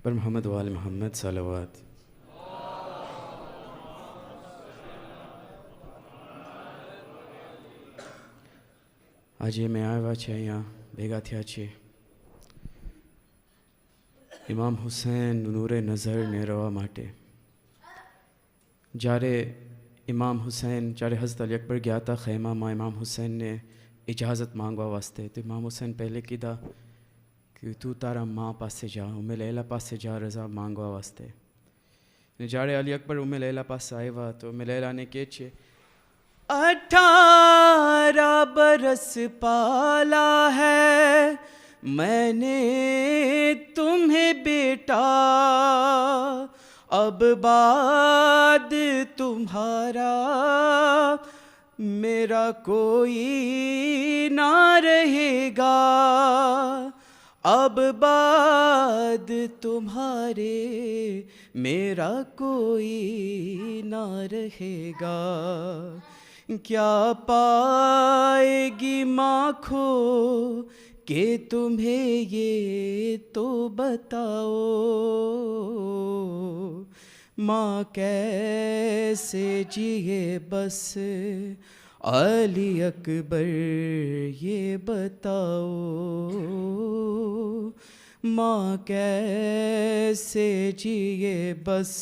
پر محمد وآل محمد صلوات. આજે મેં આવ્યા છે, અહીંયા ભેગા થયા છીએ ઇમામ હુસૈન નૂરે નઝર મેળવવા માટે. જ્યારે હઝરત અલી અકબર ગયા હતા ખૈમામાં ઇમામ હુસૈનને ઇજાઝત માંગવા વાસ્તે, તો ઇમામ હુસૈન પહેલે કીધા કે તું તારા મા પાસે જા, ઉમ્મે લૈલા પાસે જા રઝા માંગવા વાસ્તે. જ્યારે અલી અકબર ઉમ્મે લૈલા પાસે આવ્યા તો ઉમ્મે લૈલાને કહે છે 18 बरस पाला है मैंने तुम्हें बेटा, अब बाद तुम्हारा मेरा कोई ना रहेगा, अब बाद तुम्हारे मेरा कोई ना रहेगा. क्या पाएगी माँ खो کہ تمہیں یہ تو بتاؤ, ماں کیسے جیے بس علی اکبر یہ بتاؤ, ماں کیسے جیے بس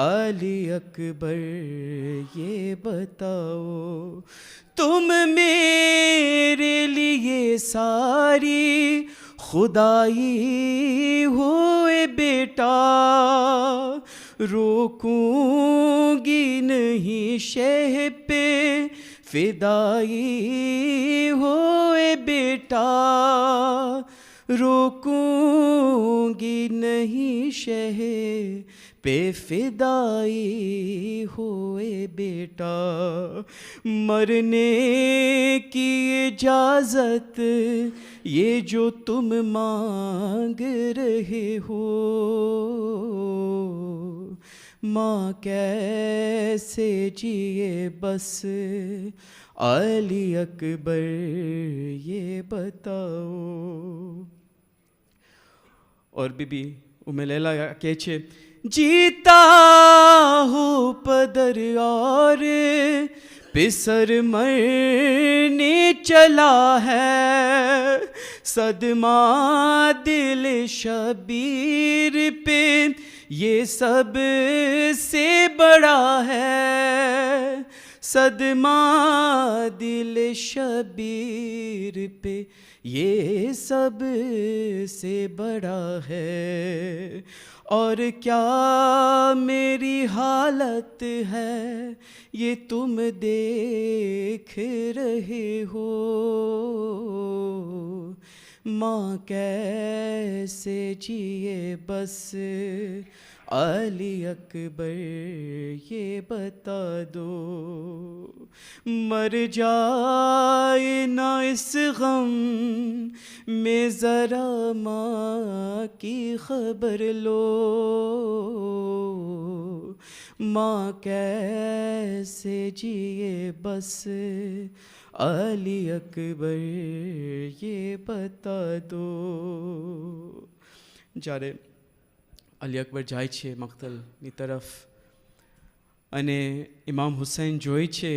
علی اکبر یہ بتاؤ. تم میرے لیے ساری خدائی ہوئے بیٹا, روکوں گی نہیں شہ پہ فدائی ہوئے بیٹا, روکوں گی نہیں شہ پہ فدائی ہوئے بیٹا. مرنے کی اجازت یہ جو تم مانگ رہے ہو, ماں کیسے جیے بس علی اکبر یہ بتاؤ. اور بی بی ઉમ્મે લૈલા કહે છે जीता हूँ पदर और पिसर मरने चला है, सदमा दिल शबीर पे ये सब से बड़ा है, सदमा दिल शबीर पे ये सब से बड़ा है. اور کیا میری حالت ہے یہ تم دیکھ رہے ہو, ماں کیسے جیے بس علی اکبر یہ بتا دو, مر جائے نہ اس غم میں ذرا ماں کی خبر لو, ماں کیسے جیے بس علی اکبر یہ بتا دو. જ્યારે અલી અકબર જાય છે મક્તલની તરફ અને ઇમામ હુસૈન જોઈ છે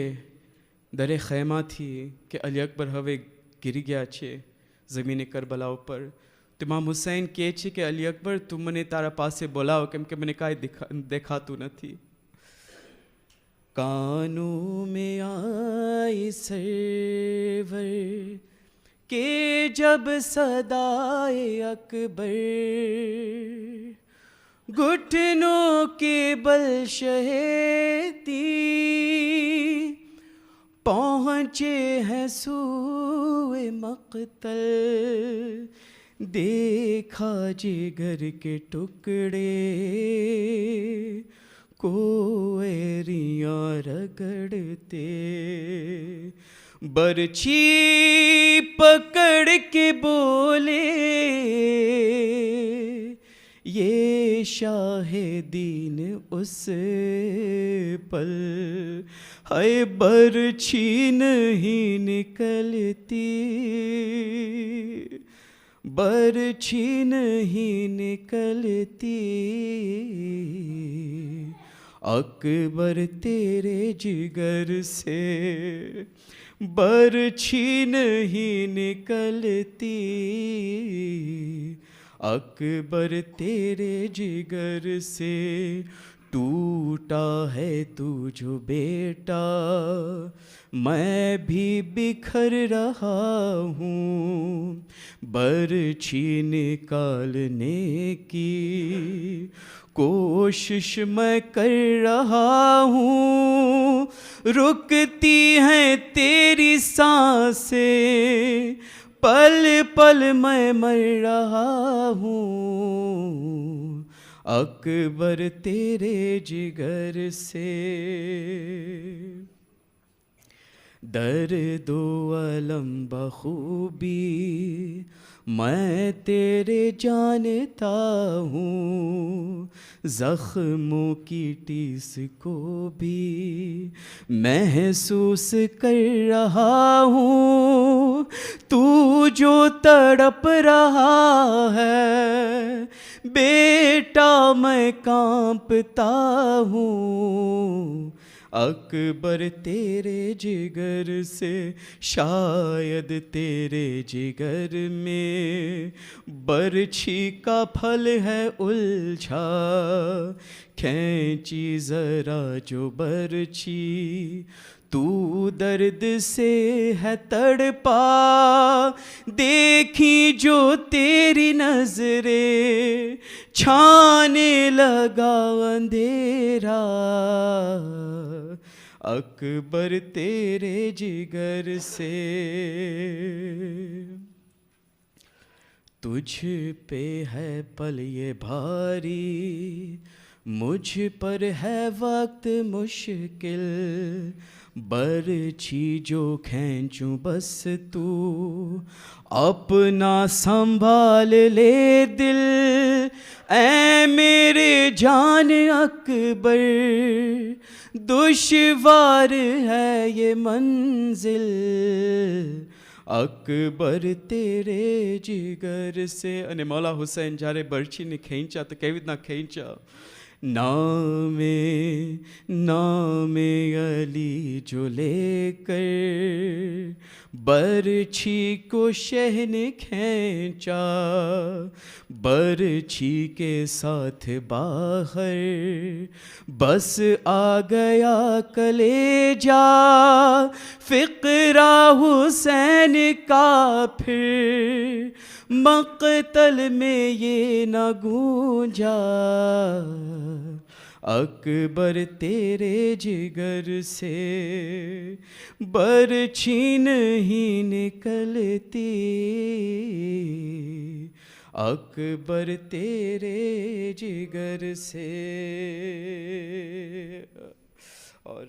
દરે ખૈમાથી કે અલી અકબર હવે ગીરી ગયા છે જમીને કરબલા ઉપર, તો ઇમામ હુસૈન કહે છે કે અલી અકબર તું મને તારા પાસે બોલાવો કેમ કે મને કાંઈ દેખાતું નથી. કાનોं में आई सरवर के जब सदाए अकबर, घुटनों के बल शहीदी पहुँचे हैं सूए मक़तल, देखा जिगर के टुकड़े कोयरियाँ रगड़ते, बरछी पकड़ के बोले ये शाहिदीन उस पल, हाय बरछी नहीं निकलती, برچھی نہیں نکلتی اکبر تیرے جگر سے، برچھی نہیں نکلتی اکبر تیرے جگر سے، ٹوٹا ہے تو جو بیٹا میں بھی بکھر رہا ہوں، برچھی نکالنے کی کوشش میں کر رہا ہوں، رکتی ہیں تیری سانسیں پل پل میں مر رہا ہوں، اکبر تیرے جگر سے، درد و الم بخوبی میں تیرے جانتا ہوں، زخموں کی ٹیس کو بھی محسوس کر رہا ہوں، تو جو تڑپ رہا ہے بیٹا میں کانپتا ہوں، اکبر تیرے جگر سے، شاید تیرے جگر میں برچھی کا پھل ہے الجھا، کھینچی ذرا جو برچھی تو درد سے ہے تڑپا، دیکھی جو تیری نظریں چھانے لگا اندھیرا، اکبر تیرے جگر سے، تجھ پہ ہے پل یہ بھاری مجھ پر ہے وقت مشکل، برچھی جو کھینچوں بس تو اپنا سنبھال لے دل، اے میرے جان اکبر دشوار ہے یہ منزل، اکبر تیرے جگر سے. અને મૌલા હુસૈન જ્યારે બરછીને ખેંચ્યા તો કેવી રીતના ખેંચ્યા? نام علی جو لے کر برچھی کو شہ نے کھینچا، برچھی کے ساتھ باہر بس آ گیا کلیجا، فقرہ حسین کا پھر مقتل میں یہ نہ گونجا، اکبر تیرے جگر سے برچھی نہیں نکلتی، اکبر تیرے جگر سے. اور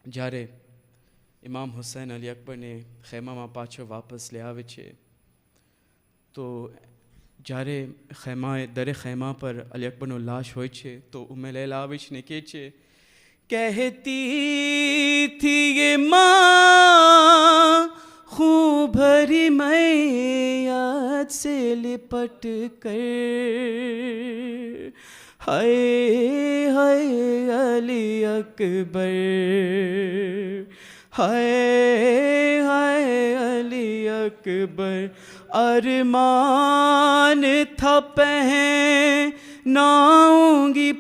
જ્યારે ઇમામ હુસૈન અલી અકબરને ખેમામાં પાછો વાપસ લઈ આવે છે તો જ્યારે દરે ખેમા પર અલી અકબરનો લાશ હોય છે તો ઉમ્મે લૈલા આવે છે ને કહે છે, કહેતી थी ये माँ खूं भरी मैयत से लिपट कर, हाय हाय अली अकबर, हाय हाय अली अकबर, अरमान था पहनाऊंगी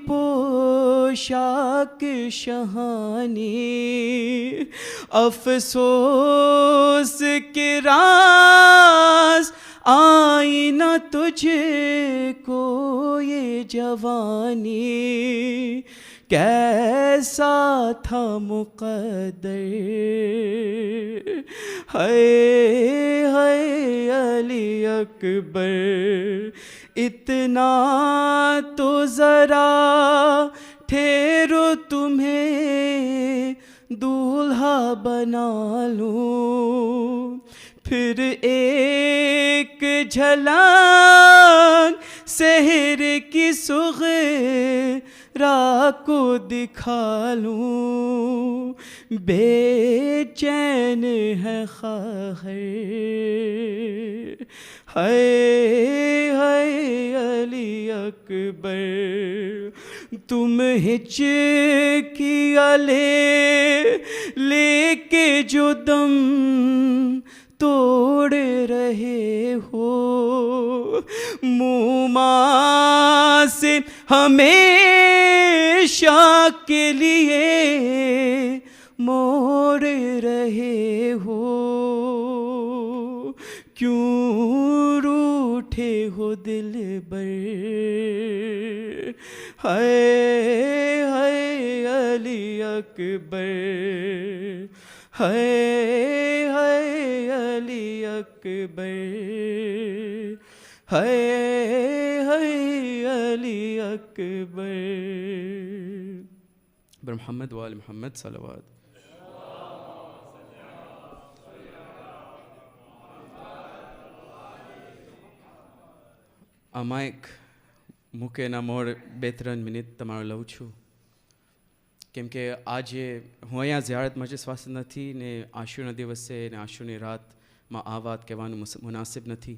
पोशाक शहानी, अफसोस के राज आई न तुझे को ये जवानी, कैसा था मुक़द्दर, हाय हाय अली अकबर, इतना तो ज़रा ठहरो तुम्हें दूल्हा बना लूं, फिर एक झलक शहर की सुग़रा को दिखा लूं, बेचैन है ख़ाहर, ہائے ہائے علی اکبر تم ہچکیاں لے کے جو دم توڑ رہے ہو موما سے ہمیشہ کے لیے موڑ رہے ہو کیوں روٹھے ہو دل بر ہائے ہائے علی اکبر ہائے ہائے علی اکبر ہائے ہائے علی اکبر برمحمد وآل محمد صلوات. આમાં એક મૂકે એના મોડ 2-3 મિનિટ તમારો લઉં છું કેમ કે આજે હું અહીંયા ઝિયારત મજલિસ વાસ્તે નથી ને આશુના દિવસે ને આશુની રાતમાં આ વાત કહેવાનું મુનાસિબ નથી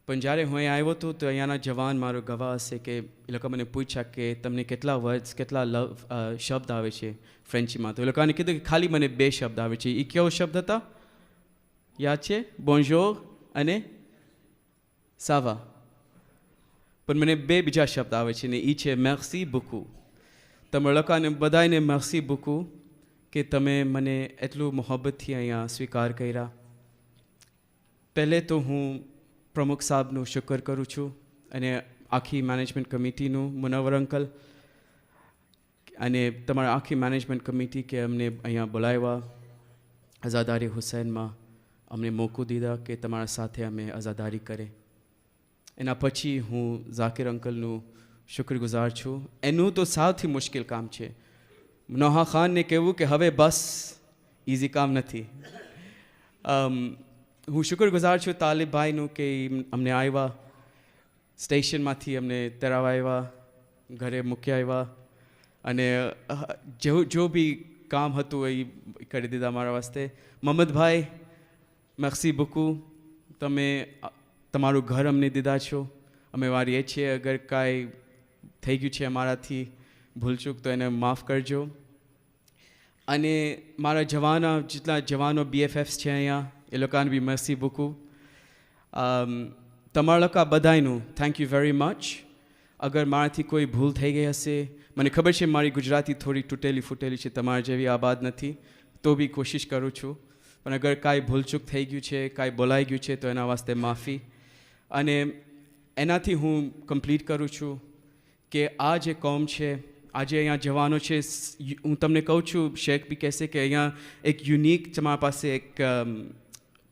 પણ જ્યારે હું અહીંયા આવ્યો હતો તો અહીંયાના જવાન મારો ગવાહ હશે કે એ લોકો મને પૂછ્યા કે તમને કેટલા વર્ડ્સ કેટલા શબ્દ આવે છે ફ્રેન્ચીમાં તો એ લોકોને કીધું કે ખાલી મને 2 શબ્દ આવે છે એ કેવો શબ્દ હતા યાદ છે બોન્જોર અને સાવા પણ મને 2 બીજા શબ્દ આવે છે ને એ છે મેર્સી બુકુ તમે લોકોને બધાને મેર્સી બુકુ કે તમે મને એટલું મોહબ્બતથી અહીંયા સ્વીકાર કર્યા પહેલે તો હું પ્રમુખ સાહેબનું શુક્ર કરું છું અને આખી મેનેજમેન્ટ કમિટીનું મુનવ્વર અંકલ અને તમારા આખી મેનેજમેન્ટ કમિટી કે અમને અહીંયા બોલાવ્યા આઝાદારી હુસૈનમાં અમને મોકો દીધા કે તમારા સાથે અમે આઝાદારી કરે એના પછી હું ઝાકિર અંકલનું શુક્રગુજાર છું એનું તો સૌથી મુશ્કેલ કામ છે નોહા ખાનને કહેવું કે હવે બસ ઇઝી કામ નથી હું શુક્રગુજાર છું તાલિબભાઈનું કે અમને આવ્યા સ્ટેશનમાંથી અમને તેરાવા આવ્યા ઘરે મૂકી આવ્યા અને જો બી કામ હતું એ કરી દીધા મારા વાસ્તે મહમ્મદભાઈ મેર્સી બુકુ તમે તમારું ઘર અમને દીધા છો અમે વારીએ છીએ અગર કાંઈ થઈ ગયું છે અમારાથી ભૂલચૂક તો એને માફ કરજો અને મારા જેટલા જવાનો BFFs છે અહીંયા એ લોકોને બી મેર્સી બુકુ તમારા લોકો બધાયનું થેન્ક યુ વેરી મચ અગર મારાથી કોઈ ભૂલ થઈ ગઈ હશે મને ખબર છે મારી ગુજરાતી થોડી તૂટેલી ફૂટેલી છે તમારા જેવી આબાદ નથી તો બી કોશિશ કરું છું પણ અગર કાંઈ ભૂલચૂક થઈ ગયું છે કાંઈ બોલાઈ ગયું છે તો એના વાસ્તે માફી અને એનાથી હું કમ્પ્લીટ કરું છું કે આ જે કોમ છે આજે અહીંયા જવાનો છે હું તમને કહું છું શેખ બી કહેશે કે અહીંયા એક યુનિક તમારા પાસે એક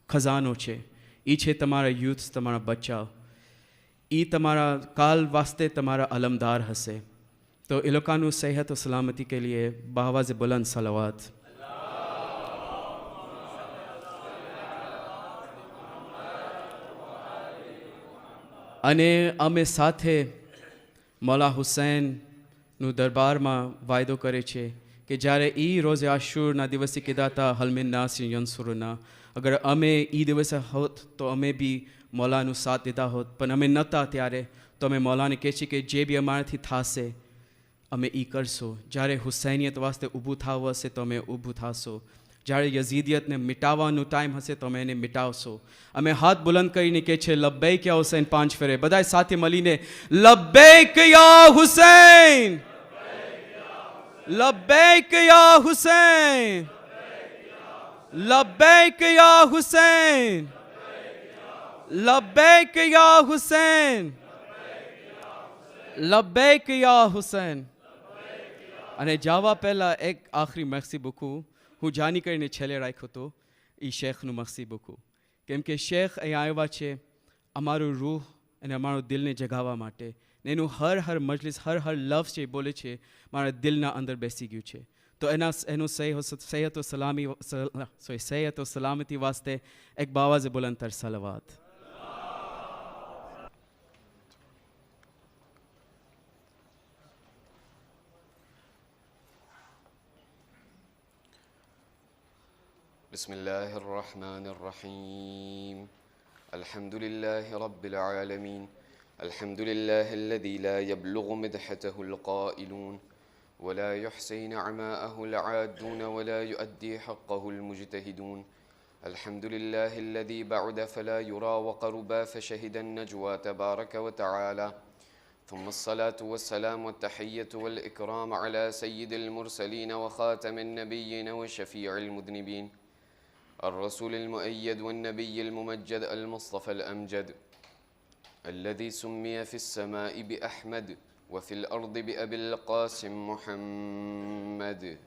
ખજાનો છે એ છે તમારા યુથ તમારા બચ્ચાઓ એ તમારા કાલ વાસ્તે તમારા અલમદાર હશે તો એ લોકોનું સેહત और सलामती के लिए बावाज़ बुलंद सलावत અને અમે સાથે મૌલા હુસૈનનું દરબારમાં વાયદો કરે છે કે જ્યારે એ રોઝે આશુરના દિવસે કીધા હતા હલમિન નાસિર યંસુરના અગર અમે એ દિવસે હોત તો અમે બી મૌલાનું સાથ દીધા હોત પણ અમે નહોતા ત્યારે તો અમે મૌલાને કહે છીએ કે જે બી અમારાથી થશે અમે એ કરશો જ્યારે હુસૈનિયત વાસ્તે ઊભું થવું હશે તો અમે ઊભું થશો જ્યારે યઝીદિયતને મિટાવવાનો ટાઈમ હશે તો અમે એને મિટાવશો અમે હાથ બુલંદ કરીને કહે છે લબ્બૈક યા હુસૈન 5 ફેરે બધા સાથે મળીને લબ્બૈક યા હુસૈન લબ્બૈક યા હુસૈન લબ્બૈક યા હુસૈન લબ્બૈક યા હુસૈન લબ્બૈક યા હુસૈન અને જવા પહેલાં એક આખરી મેર્સી બુકુ હું જાણી કરીને છેલ્લે રાખ્યો હતો એ શેખનું મેર્સી બુકુ કેમ કે શેખ અહીંયા આવ્યા છે અમારું રૂહ અને અમારું દિલને જગાવવા માટે ને એનું હર મજલિસ હર લફ્ઝ જે બોલે છે મારા દિલના અંદર બેસી ગયું છે તો એનું સેહત સલામતી વાસ્તે એક બાવાઝે બુલંદતર સલાવત بسم الله الرحمن الرحيم الحمد لله رب العالمين الحمد لله الذي لا يبلغ مدحته القائلون ولا يحصي نعماءه العادون ولا يؤدي حقه المجتهدون الحمد لله الذي بعد فلا يرى وقربا فشهد النجوى تبارك وتعالى ثم الصلاة والسلام والتحية والإكرام على سيد المرسلين وخاتم النبيين وشفيع المذنبين الرسول المؤيد والنبي الممجد المصطفى الأمجد الذي سمي في السماء بأحمد وفي الأرض بأبي القاسم محمد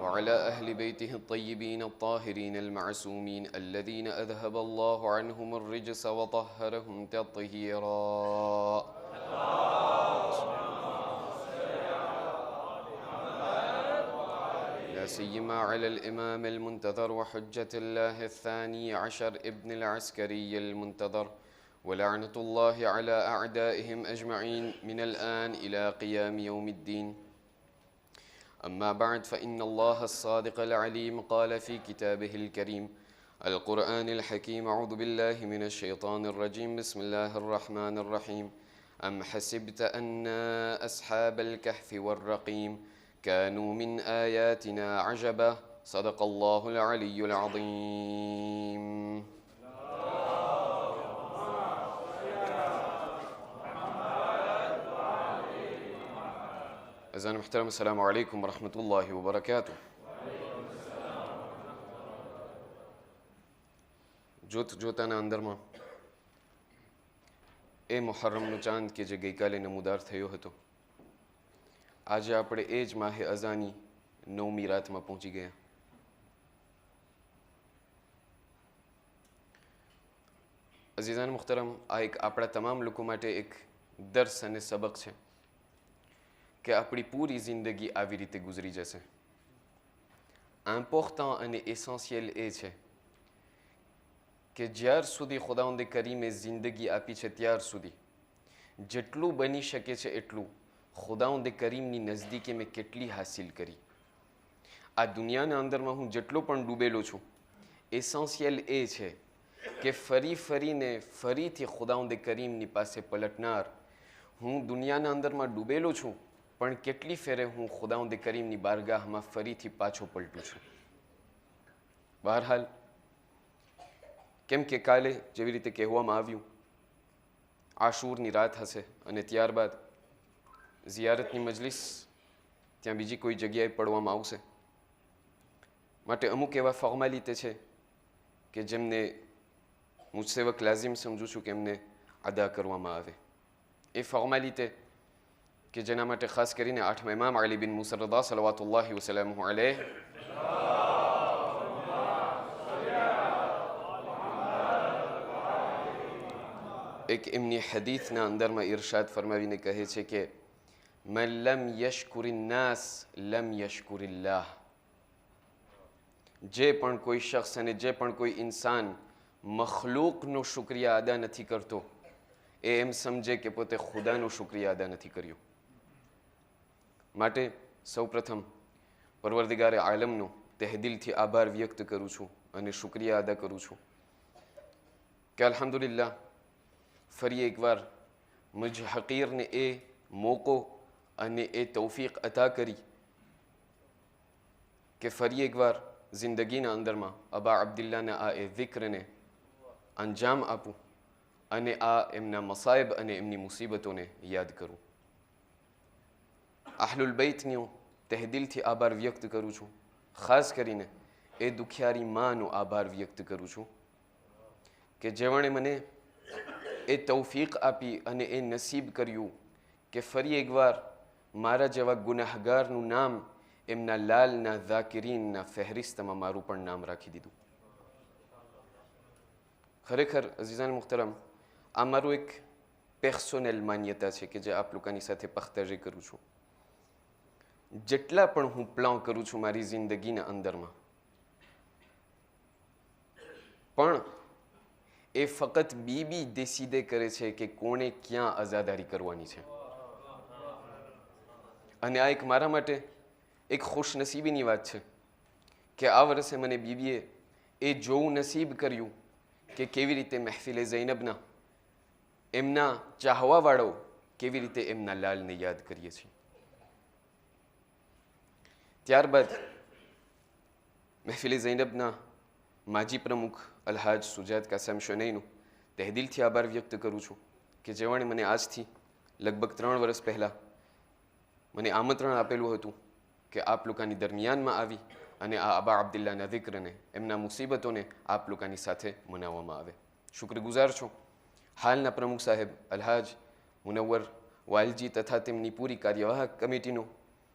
وعلى أهل بيته الطيبين الطاهرين المعصومين الذين أذهب الله عنهم الرجس وطهرهم تطهيرا لا سيما على الإمام المنتظر وحجة الله الثاني عشر ابن العسكري المنتظر ولعنة الله على أعدائهم أجمعين من الآن إلى قيام يوم الدين أما بعد فإن الله الصادق العليم قال في كتابه الكريم القرآن الحكيم أعوذ بالله من الشيطان الرجيم بسم الله الرحمن الرحيم أم حسبت أن أصحاب الكهف والرقيم كانوا من آياتنا عجبا صدق الله العلي العظيم أذان محترم السلام عليكم ورحمة الله وبركاته જોત જોતાના અંદરમાં એ મુહર્રમનો ચાંદ કે જે ગઈકાલે નમૂદાર થયો હતો આજે આપણે એ જ માહે અઝાની 9મી રાતમાં પહોંચી ગયા અઝીઝાન મુખ્તરમ આ એક આપણા તમામ લોકો માટે એક દર્સ અને સબક છે કે આપણી પૂરી જિંદગી આવી રીતે ગુજરી જશે ઇમ્પોર્ટન્ટ અને એસેન્શિયલ એ છે કે જ્યાર સુધી ખુદાવંદે કરીમે જિંદગી આપી છે ત્યાર સુધી જેટલું બની શકે છે એટલું ખુદાવંદે કરીમની નજદીકે મેં કેટલી હાસિલ કરી આ દુનિયાના અંદરમાં હું જેટલો પણ ડૂબેલો છું એસેન્શિયલ એ છે કે ફરી ફરીને ફરીથી ખુદાવંદે કરીમની પાસે પલટનાર હું દુનિયાના અંદરમાં ડૂબેલો છું પણ કેટલી ફેરે હું ખુદાવંદે કરીમની બારગાહમાં ફરીથી પાછો પલટું છું બહરહાલ કેમ કે કાલે જેવી રીતે કહેવામાં આવ્યું આશૂરની રાત હશે અને ત્યારબાદ ઝિયારતની મજલિસ ત્યાં બીજી કોઈ જગ્યાએ પડવામાં આવશે માટે અમુક એવા ફોર્માલિટી છે કે જેમને હું સેવક લાઝિમ સમજું છું કે એમને અદા કરવામાં આવે એ ફોર્માલિટી કે જેના માટે ખાસ કરીને 8મા ઇમામ અલી બિન મુસા રદા સલવાતુલ્લાહિ વસલામુહુ અલૈહ એક એમની હદીથના અંદરમાં ઇરશાદ ફરમાવીને કહે છે કે મન લમ યશકુરિ નાસ લમ યશકુરિલ્લાહ જે પણ કોઈ શખ્સ અને જે પણ કોઈ ઇન્સાન મખલૂકનો શુક્રિયા અદા નથી કરતો એ એમ સમજે કે પોતે ખુદાનો શુક્રિયા અદા નથી કર્યો માટે સૌપ્રથમ પરવરદિગારે આલમનો તહેદિલથી આભાર વ્યક્ત કરું છું અને શુક્રિયા અદા કરું છું કે અલ્હમ્દુલિલ્લાહ ફરી એકવાર મુજ હકીરને એ મોકો અને એ તૌફીક અતા કરી કે ફરી એકવાર જિંદગીના અંદરમાં અબા અબ્દુલ્લાના આ એ વિક્રને અંજામ આપું અને આ એમના મસાયબ અને એમની મુસીબતોને યાદ કરું અહલુલ બૈતનો તહેદિલથી આભાર વ્યક્ત કરું છું ખાસ કરીને એ દુખિયારી માનો આભાર વ્યક્ત કરું છું કે જેમણે મને એ તૌફીક આપી અને એ નસીબ કર્યું કે ફરી એકવાર મારા જેવા ગુનાહગારનું નામ એમના લાલના ઝાકિરીનના ફહેરિસ્તમાં મારું પણ નામ રાખી દીધું ખરેખર અઝીઝાન મુખ્તરમ આ મારું એક પર્સનલ માન્યતા છે કે જે આપ લોકોની સાથે પખ્તરી કરું છું જેટલા પણ હું પ્લાન કરું છું મારી જિંદગીના અંદરમાં પણ એ ફક્ત બીબી ડિસિડે કરે છે કે કોણે ક્યાં આઝાદારી કરવાની છે અને આ એક મારા માટે એક ખુશનસીબીની વાત છે કે આ વર્ષે મને બીબીએ એ જોવું નસીબ કર્યું કે કેવી રીતે મહેફિલે ઝૈનબના એમના ચાહવાવાળાઓ કેવી રીતે એમના લાલને યાદ કરીએ છીએ. ત્યારબાદ મહેફિલે ઝૈનબના માજી પ્રમુખ અલહાજ સુજાત કાસમ શનૈનું તહેદિલથી આભાર વ્યક્ત કરું છું કે જેમણે મને આજથી લગભગ 3 વર્ષ પહેલાં મને આમંત્રણ આપેલું હતું કે આપ લોકોની દરમિયાનમાં આવી અને આ અબા અબ્દુલ્લાના દિક્રને એમના મુસીબતોને આપ લોકોની સાથે મનાવવામાં આવે. શુક્રગુજાર છું હાલના પ્રમુખ સાહેબ અલહાજ મુનવ્વર વાલજી તથા તેમની પૂરી કાર્યવાહક કમિટીનો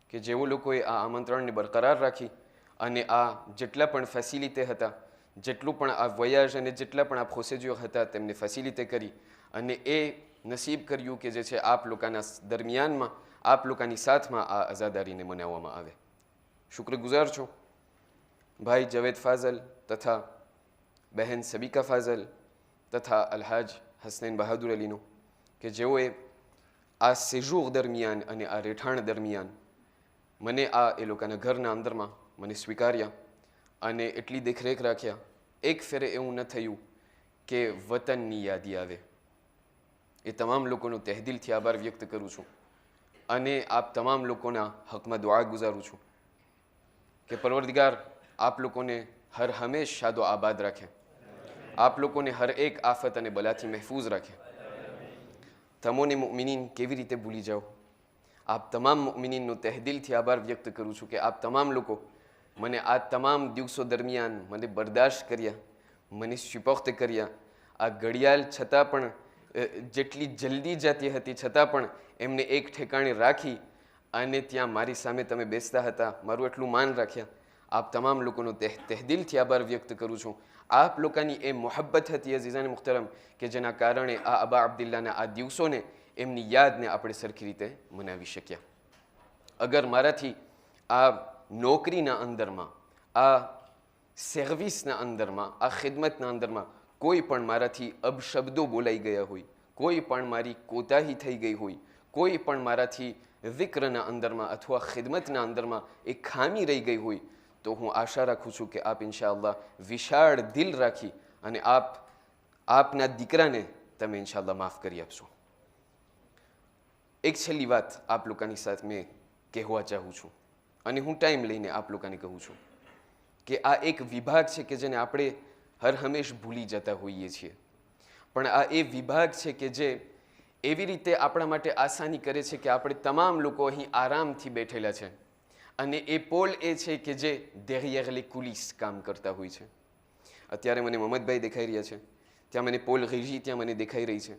કે જેઓ લોકોએ આ આમંત્રણને બરકરાર રાખી અને આ જેટલા પણ ફેસિલિટી હતા, જેટલું પણ આ વયાજ અને જેટલા પણ આ પ્રોસિજર હતા તેમને ફેસિલિટી કરી અને એ નસીબ કર્યું કે જે છે આપ લોકોના દરમિયાનમાં આપ લોકોની સાથમાં આ આઝાદારીને મનાવવામાં આવે. શુક્રગુજાર છું ભાઈ જવેદ ફાઝલ તથા બહેન સબીકા ફાઝલ તથા અલહાજ હસનૈન બહાદુર અલીનો કે જેઓએ આ સેજોર દરમિયાન અને આ રહેઠાણ દરમિયાન મને આ એ લોકોના ઘરના અંદરમાં મને સ્વીકાર્યા અને એટલી દેખરેખ રાખ્યા. એક ફેરે એવું ન થયું કે વતનની યાદી આવે. એ તમામ લોકોનો તહેદિલથી આભાર વ્યક્ત કરું છું અને આપ તમામ લોકોના હકમાં દુઆ ગુજારું છું કે પરવરદિગાર આપ લોકોને હર હંમેશ શાદો આબાદ રાખે, આપ લોકોને હર એક આફત અને બલાથી મહેફૂઝ રાખે. તમોને મુઅમિનીન કેવી રીતે ભૂલી જાઓ. આપ તમામ મુઅમિનીનનો તહેદિલથી આભાર વ્યક્ત કરું છું કે આપ તમામ લોકો મને આ તમામ દિવસો દરમિયાન મને બરદાશ્ત કર્યા, મને સુપખ્ત કર્યા. આ ઘડિયાળ છતાં પણ જેટલી જલ્દી જતી હતી છતાં પણ એમને એક ઠેકાણે રાખી અને ત્યાં મારી સામે તમે બેસતા હતા, મારું એટલું માન રાખ્યા. આપ તમામ લોકોનો તહેદિલથી આભાર વ્યક્ત કરું છું. આપ લોકોની એ મોહબ્બત હતી અઝીઝાન મુખ્તરમ કે જેના કારણે આ અબા અબ્દુલ્લાના આ દિવસોને એમની યાદને આપણે સરખી રીતે મનાવી શક્યા. અગર મારાથી આ નોકરીના અંદરમાં, આ સર્વિસના અંદરમાં, આ ખિદમતના અંદરમાં કોઈ પણ મારાથી અબશબ્દો બોલાઈ ગયા હોય, કોઈ પણ મારી કોતાહી થઈ ગઈ હોય, કોઈ પણ મારાથી વિક્રના અંદરમાં અથવા ખિદમતના અંદરમાં એક ખામી રહી ગઈ હોય તો હું આશા રાખું છું કે આપ ઇન્શાઅલ્લાહ વિશાળ દિલ રાખી અને આપના દીકરાને તમે ઇન્શાઅલ્લાહ માફ કરી આપશો. એક છેલ્લી વાત આપ લોકોની સાથે મેં કહેવા ચાહું છું અને હું ટાઈમ લઈને આપ લોકોને કહું છું કે આ એક વિભાગ છે કે જેને આપણે હર હંમેશ ભૂલી જતા હોઈએ છીએ, પણ આ એ વિભાગ છે કે જે એવી રીતે આપણા માટે આસાની કરે છે કે આપણે તમામ લોકો અહીં આરામથી બેઠેલા છે અને એ પોલ એ છે કે જે derrière les coulisses કામ કરતા હોય છે. અત્યારે મને મોહમ્મદભાઈ દેખાઈ રહ્યા છે, ત્યાં મને પોલ રેજી ત્યાં મને દેખાઈ રહી છે.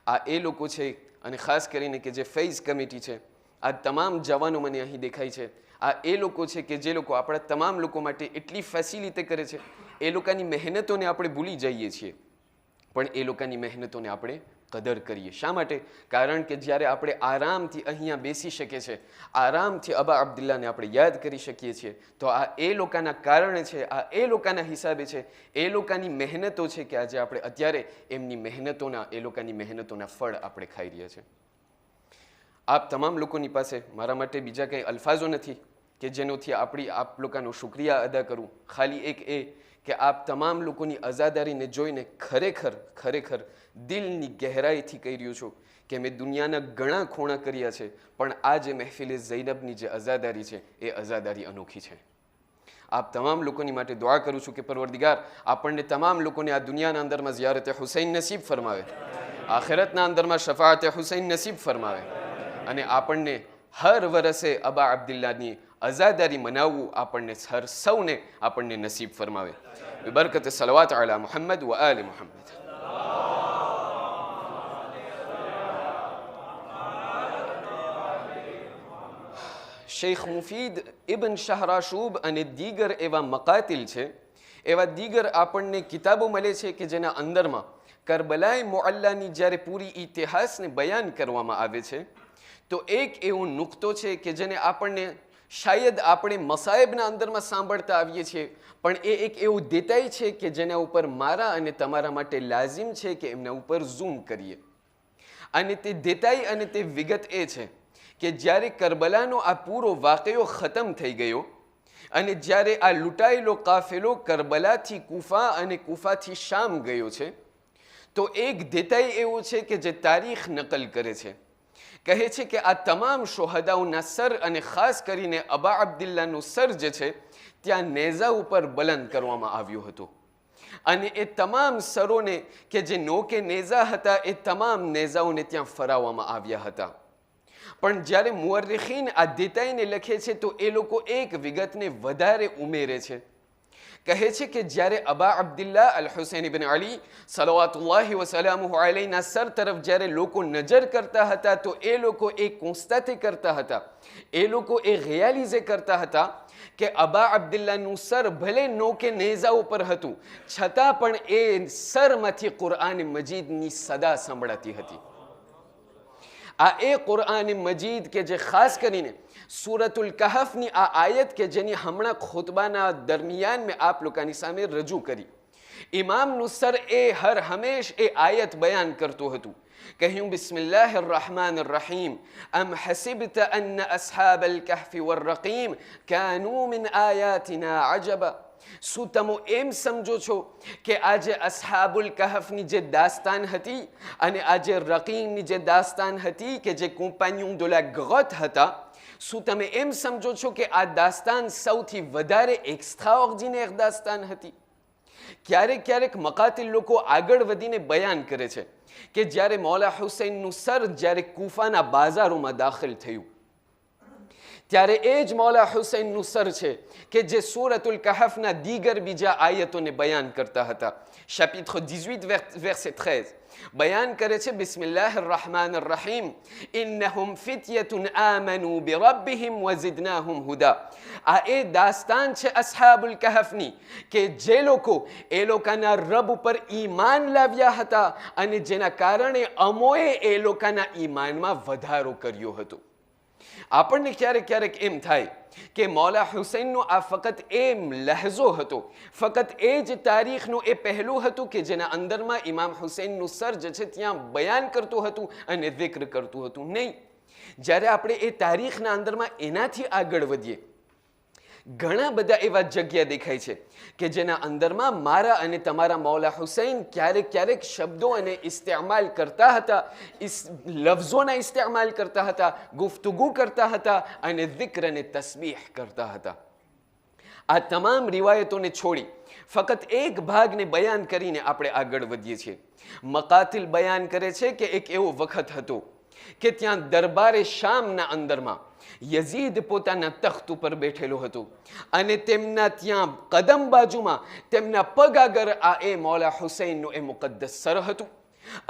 આ એ લોકો છે અને ખાસ કરીને કે જે ફૈઝ કમિટી છે, આ તમામ જવાનો મને અહીં દેખાય છે. આ એ લોકો છે કે જે લોકો આપણા તમામ લોકો માટે એટલી ફેસિલિટી કરે છે. એ લોકોની મહેનતોને આપણે ભૂલી જઈએ છીએ પણ એ લોકોની મહેનતોને આપણે કદર કરીએ. શા માટે? કારણ કે જ્યારે આપણે આરામથી અહીંયા બેસી શકીએ છીએ, આરામથી અબા અબ્દુલ્લાને આપણે યાદ કરી શકીએ છીએ તો આ એ લોકોના કારણે છે, આ એ લોકોના હિસાબે છે, એ લોકોની મહેનતો છે કે આજે આપણે અત્યારે એમની મહેનતોના, એ લોકોની મહેનતોના ફળ આપણે ખાઈ રહ્યા છીએ. આપ તમામ લોકોની પાસે મારા માટે બીજા કંઈ અલ્ફાઝો નથી કે જેનોથી આપ લોકોનો શુક્રિયા અદા કરું. ખાલી એક એ કે આપ તમામ લોકોની આઝાદારીને જોઈને ખરેખર દિલની ગહેરાઈથી કહી રહ્યો છું કે મેં દુનિયાના ઘણા ખોણા કર્યા છે પણ આ જે મહેફિલે ઝૈનબની જે આઝાદારી છે એ આઝાદારી અનોખી છે. આપ તમામ લોકોની માટે દુઆ કરું છું કે પરવરદિગાર આપણને તમામ લોકોને આ દુનિયાના અંદરમાં ઝિયારત હુસૈન નસીબ ફરમાવે, આખિરતના અંદરમાં શફાઅત હુસૈન નસીબ ફરમાવે અને આપણને હર વરસે અબા અબ્દુલ્લાની આઝાદારી મનાવવું આપણને હર સૌને આપણને નસીબ ફરમાવે. બબરકત સલવાત અલા મુહમ્મદ વ આલ મુહમ્મદ. શેખ મુફીદ ઇબ્ન શાહરાશૂબ અને દીગર એવા મકાતિલ છે, એવા દીગર આપણને કિતાબો મળે છે કે જેના અંદરમાં કરબલાઈ મુઅલ્લાની જ્યારે પૂરી ઇતિહાસને બયાન કરવામાં આવે છે તો એક એવો નુક્તો છે કે જેને આપણને શાયદ આપણે મસાયબના અંદરમાં સાંભળતા આવીએ છીએ પણ એ એક એવું દેતાઈ છે કે જેના ઉપર મારા અને તમારા માટે લાઝિમ છે કે એમના ઉપર ઝૂમ કરીએ. અને તે દેતાઈ અને તે વિગત એ છે કે જ્યારે કરબલાનો આ પૂરો વાકયો ખતમ થઈ ગયો અને જ્યારે આ લૂંટાયેલો કાફેલો કરબલાથી કુફા અને કુફાથી શામ ગયો છે, તો એક દેતાઈ એવું છે કે જે તારીખ નકલ કરે છે, કહે છે કે આ તમામ શોહદાઓના સર અને ખાસ કરીને અબા અબ્દુલ્લાનું સર જે છે ત્યાં નેઝા ઉપર બલંદ કરવામાં આવ્યું હતું અને એ તમામ સરોને કે જે નોકે નેઝા હતા એ તમામ નેઝાઓને ત્યાં ફરાવવામાં આવ્યા હતા. પણ જ્યારે મુઅર્રિખીન આ દેતાઈને લખે છે તો એ લોકો એક વિગતને વધારે ઉમેરે છે. કહે છે કે જ્યારે અબા અબ્દુલ્લા અલ હુસૈન ઇબ્ન અલી સલવાતુલ્લાહિ વસલામુહુ અલૈહિના સર તરફ જ્યારે લોકો નજર કરતા હતા તો એ લોકો એ કોન્સ્ટાતે કરતા હતા, એ લોકો એ રિયાલિઝે કરતા હતા કે અબા અબ્દુલ્લાનું સર ભલે નો કે નેઝા ઉપર હતું છતાં પણ એ સરમાંથી કુરઆન મજીદની સદા સંભળાતી હતી. આ એ કુરઆન મજીદ કે જે ખાસ કરીને સૂરતુલ કહફની આ આયત કે જેની હમણાં ખુતબાના દરમિયાન મેં આપ લોકોની સામે રજૂ કરી, ઇમામનું સર એ હર હંમેશ એ આયત બયાન કરતું હતું. કહ્યું બિસ્મિલ્લાહિર રહમાનિર રહીમ અમ હસિબત અન અસ્હાબલ કહફી વરરકીમ કાનૂ મિન આયાતિના અજબા. શું તમે એમ સમજો છો કે આજે અસ્હાબુલ કહફની જે દાસ્તાન હતી અને આજે રકીમની જે દાસ્તાન હતી કે જે કોમ્પાન્યું de la grotte હતા, શું તમે એમ સમજો છો કે આ દાસ્તાન સૌથી વધારે એક્સ્ટ્રાઓર્ડિનેર દાસ્તાન હતી? ક્યારેક ક્યારેક મકાતિલ લોકો આગળ વધીને બયાન કરે છે કે જ્યારે મૌલા હુસૈનનું સર જ્યારે કૂફાના બાજારોમાં દાખલ થયું ત્યારે એ જ મૌલા હુસૈનનું સર છે કે જે સૂરતુલ કહફના દીગર બીજા આયતોને બયાન કરતા હતા. chapitre 18 verset 13 બયાન કરે છે બિસ્મિલ્લાહિર રહમાનિર રહીમ ઇન્નહુમ ફિત્યતુન આમનુ બિરબ્બિહિમ વઝિદનાહુમ હુદા. આ એ દાસ્તાન છે અસ્હાબુલ કહફની કે જે લોકો એ લોકોના રબ ઉપર ઈમાન લાવ્યા હતા અને જેના કારણે અમોએ એ લોકોના ઈમાનમાં વધારો કર્યો હતો. આપણને ક્યારેક ક્યારેક એમ થાય કે મૌલા હુસૈનનો આ ફકત એમ લહેજો હતો, ફકત એ જ તારીખનું એ પહેલું હતું કે જેના અંદરમાં ઇમામ હુસૈનનું સર જે છે ત્યાં બયાન કરતું હતું અને zikr કરતું હતું. નહીં, જ્યારે આપણે એ તારીખના અંદરમાં એનાથી આગળ વધીએ ઘણા બધા એવા જગ્યા દેખાય છે કે જેના અંદરમાં મારા અને તમારા મૌલા હુસૈન ક્યારેક ક્યારેક શબ્દો અને ઇસ્તેમાલ કરતા હતા, લફ્ઝોના ઇસ્તેમાલ કરતા હતા, ગુફ્તગુ કરતા હતા અને zikr અને તસ્બીહ કરતા હતા. આ તમામ રિવાયતોને છોડી ફકત એક ભાગને બયાન કરીને આપણે આગળ વધીએ છીએ. મકાતિલ બયાન કરે છે કે એક એવો વખત હતો કે ત્યાં દરબારે શામના અંદરમાં યઝીદ પોતાના તખ્ત ઉપર બેઠેલો હતો અને તેમના ત્યાં કદમ બાજુમાં તેમના પગ આગળ આ એ મૌલા હુસૈનનું એ મુકદ્દસ સર હતું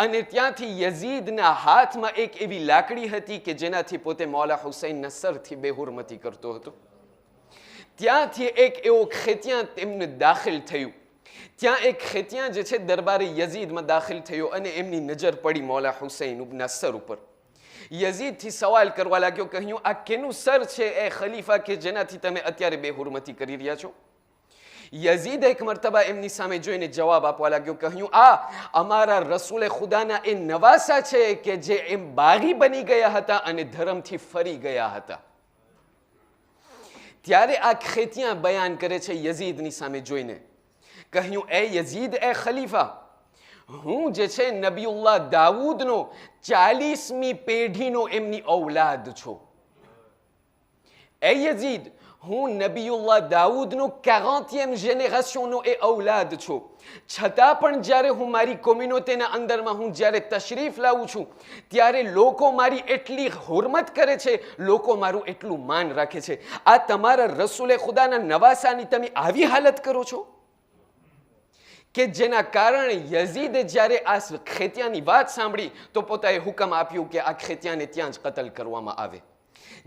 અને ત્યાંથી યઝીદના હાથમાં એક એવી લાકડી હતી કે જેનાથી પોતે મૌલા હુસૈનના સરથી બેહુરમતી કરતો હતો. ત્યાંથી એક એવો ખેતિયા તેમને દાખલ થયું. ત્યાં એક ખેતિયા જે છે દરબારે યઝીદમાં દાખલ થયો અને એમની નજર પડી મૌલા હુસૈન ઉપના સર ઉપર. યઝીદથી સવાલ કરવા લાગ્યો, કહ્યું આ કેનું સર છે એ ખલીફા કે જેનાથી તમે અત્યારે બેહુરમતી કરી રહ્યા છો? યઝીદ એક મરતબા એમની સામે જોઈને જવાબ આપવા લાગ્યો, કહ્યું આ અમારા રસૂલે ખુદાના એ નવાસા છે કે જે એમ બાગી બની ગયા હતા અને ધર્મથી ફરી ગયા હતા. ત્યારે આ ખેતિયા બયાન કરે છે યઝીદની સામે જોઈને, કહ્યું એ યઝીદ એ ખલીફા, હું જે છે નબીઉલ્લાહ દાઉદનો 40મી પેઢીનો એમની ઔલાદ છું. એ યઝીદ, હું નબીઉલ્લાહ દાઉદનો 40મી જેનેરેશનનો એ ઔલાદ છું. છતાં પણ જ્યારે હું મારી કોમ્યુનિટીના અંદરમાં હું જ્યારે તશરીફ લાવું છું ત્યારે લોકો મારી એટલી હુરમત કરે છે, લોકો મારું એટલું માન રાખે છે. આ તમારા રસૂલે ખુદાના નવાસાની તમે આવી હાલત કરો છો? કે જેના કારણે યઝીદે જ્યારે આ ખેતિયાની વાત સાંભળી તો પોતાએ હુકમ આપ્યું કે આ ખેતિયાને ત્યાં જ કતલ કરવામાં આવે.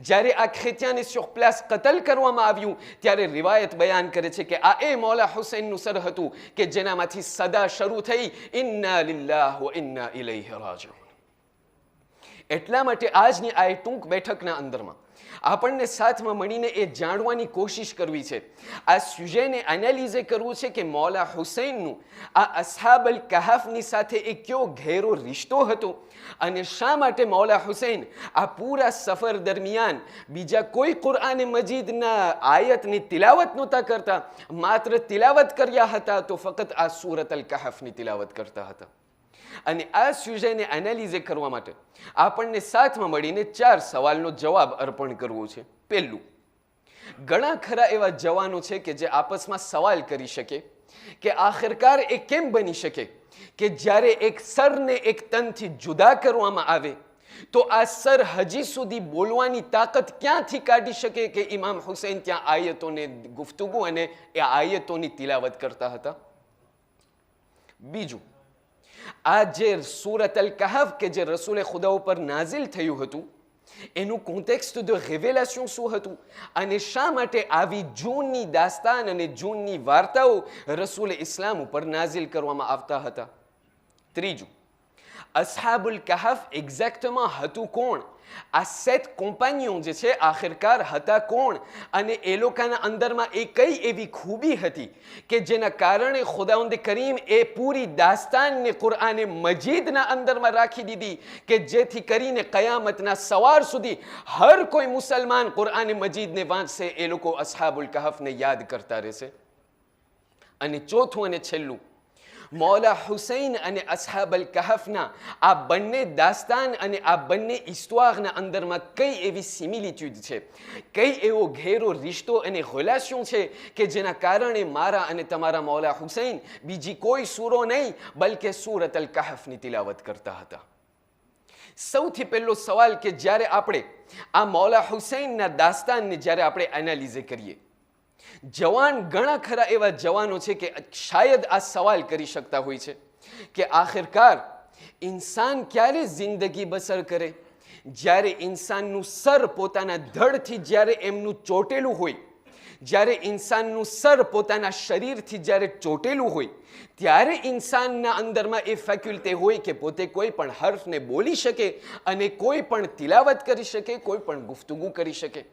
જ્યારે આ ખેતિયાને sur place કતલ કરવામાં આવ્યું ત્યારે રિવાયત બયાન કરે છે કે આ એ મૌલા હુસૈનનું સર હતું કે જેનામાંથી સદા શરૂ થઈ ઇન્ના લિલ્લાહ વ ઇન્ના ઇલૈહિ રાજિઉન. એટલા માટે આજની આ ટૂંક બેઠકના અંદરમાં આપણને સાથમાં મળીને એ જાણવાની કોશિશ કરવી છે, આ સુજેને એનાલિઝે કરવું છે કે મૌલા હુસૈનનું આ અસ્હાબ અલ કહાફની સાથે એ કયો ઘેરો રિશ્તો હતો અને શા માટે મૌલા હુસૈન આ પૂરા સફર દરમિયાન બીજા કોઈ કુરઆન મજીદના આયતની તિલાવત નહોતા કરતા, માત્ર તિલાવત કર્યા હતા તો ફક્ત આ સૂરત અલ કહાફની તિલાવત કરતા હતા. અને આ સુજેને એનાલિઝે કરવા માટે આપણને સાથમાં મળીને 4 સવાલનો જવાબ અર્પણ કરવો છે. પહેલું, ઘણા ખરા એવા જવાનો છે કે જે આપસમાં સવાલ કરી શકે કે આખિરકાર એ કેમ બની શકે કે જ્યારે એક સરને એક તનથી જુદા કરવામાં આવે તો આ સર હજી સુધી બોલવાની તાકાત ક્યાંથી કાઢી શકે કે ઇમામ હુસૈન ત્યાં આયતોને ગુફ્તગુ અને એ આયતોની તિલાવત કરતા હતા. બીજું, આ જે સૂરત અલ કહાફ કે જે રસૂલે ખુદા ઉપર નાઝિલ થયું હતું એનું કોન્ટેક્સ્ટ ધ રેવેલેશન શું હતું અને શા માટે આવી જૂનની દાસ્તાન અને જૂનની વાર્તાઓ રસૂલે ઇસ્લામ ઉપર નાઝિલ કરવામાં આવતા હતા. ત્રીજું, અસ્હાબુલ કહાફ એક્ઝેક્ટમાં હતું કોણ? આ 7 કોમ્પાનિયન જે છે આખિરકાર હતા કોણ અને એ લોકોના અંદરમાં એ કઈ એવી ખૂબી હતી કે જેના કારણે ખુદાવંદ કરીમ એ પૂરી દાસ્તાનને કુરઆને મજીદના અંદરમાં રાખી દીધી કે જેથી કરીને કયામતના સવાર સુધી હર કોઈ મુસલમાન કુરઆને મજીદને વાંચશે એ લોકો અસ્હાબુલ કહાફને યાદ કરતા રહેશે. અને ચોથું અને છેલ્લું, મૌલા હુસૈન અને અસ્હાબ અલ કહાફના આ બંને દાસ્તાન અને આ બંને ઇસ્તવારના અંદરમાં કઈ એવી સિમિલિટ્યુડ છે, કઈ એવો ઘેરો રિશ્તો અને રિલેશન છે કે જેના કારણે મારા અને તમારા મૌલા હુસૈન બીજી કોઈ સૂરો નહીં બલકે સૂરત અલ કહાફની તિલાવત કરતા હતા. સૌથી પહેલો સવાલ કે જ્યારે આપણે આ મૌલા હુસૈનના દાસ્તાનને જ્યારે આપણે એનાલિઝે કરીએ, જવાન ઘણા ખરા એવા જવાનો છે કે શાયદ આ સવાલ કરી શકતા હોય છે કે આખિરકાર ઇન્સાન ક્યારે જિંદગી બસર કરે જ્યારે ઇન્સાનનું સર પોતાના ધડથી જ્યારે એમનું ચોટેલું હોય, જ્યારે ઇન્સાનનું સર પોતાના શરીરથી જ્યારે ચોટેલું હોય ત્યારે ઇન્સાનના અંદરમાં એ ફેક્યુલ્ટી હોય કે પોતે કોઈ પણ હર્ફને બોલી શકે અને કોઈ પણ તિલાવત કરી શકે, કોઈ પણ ગુફ્તગુ કરી શકે.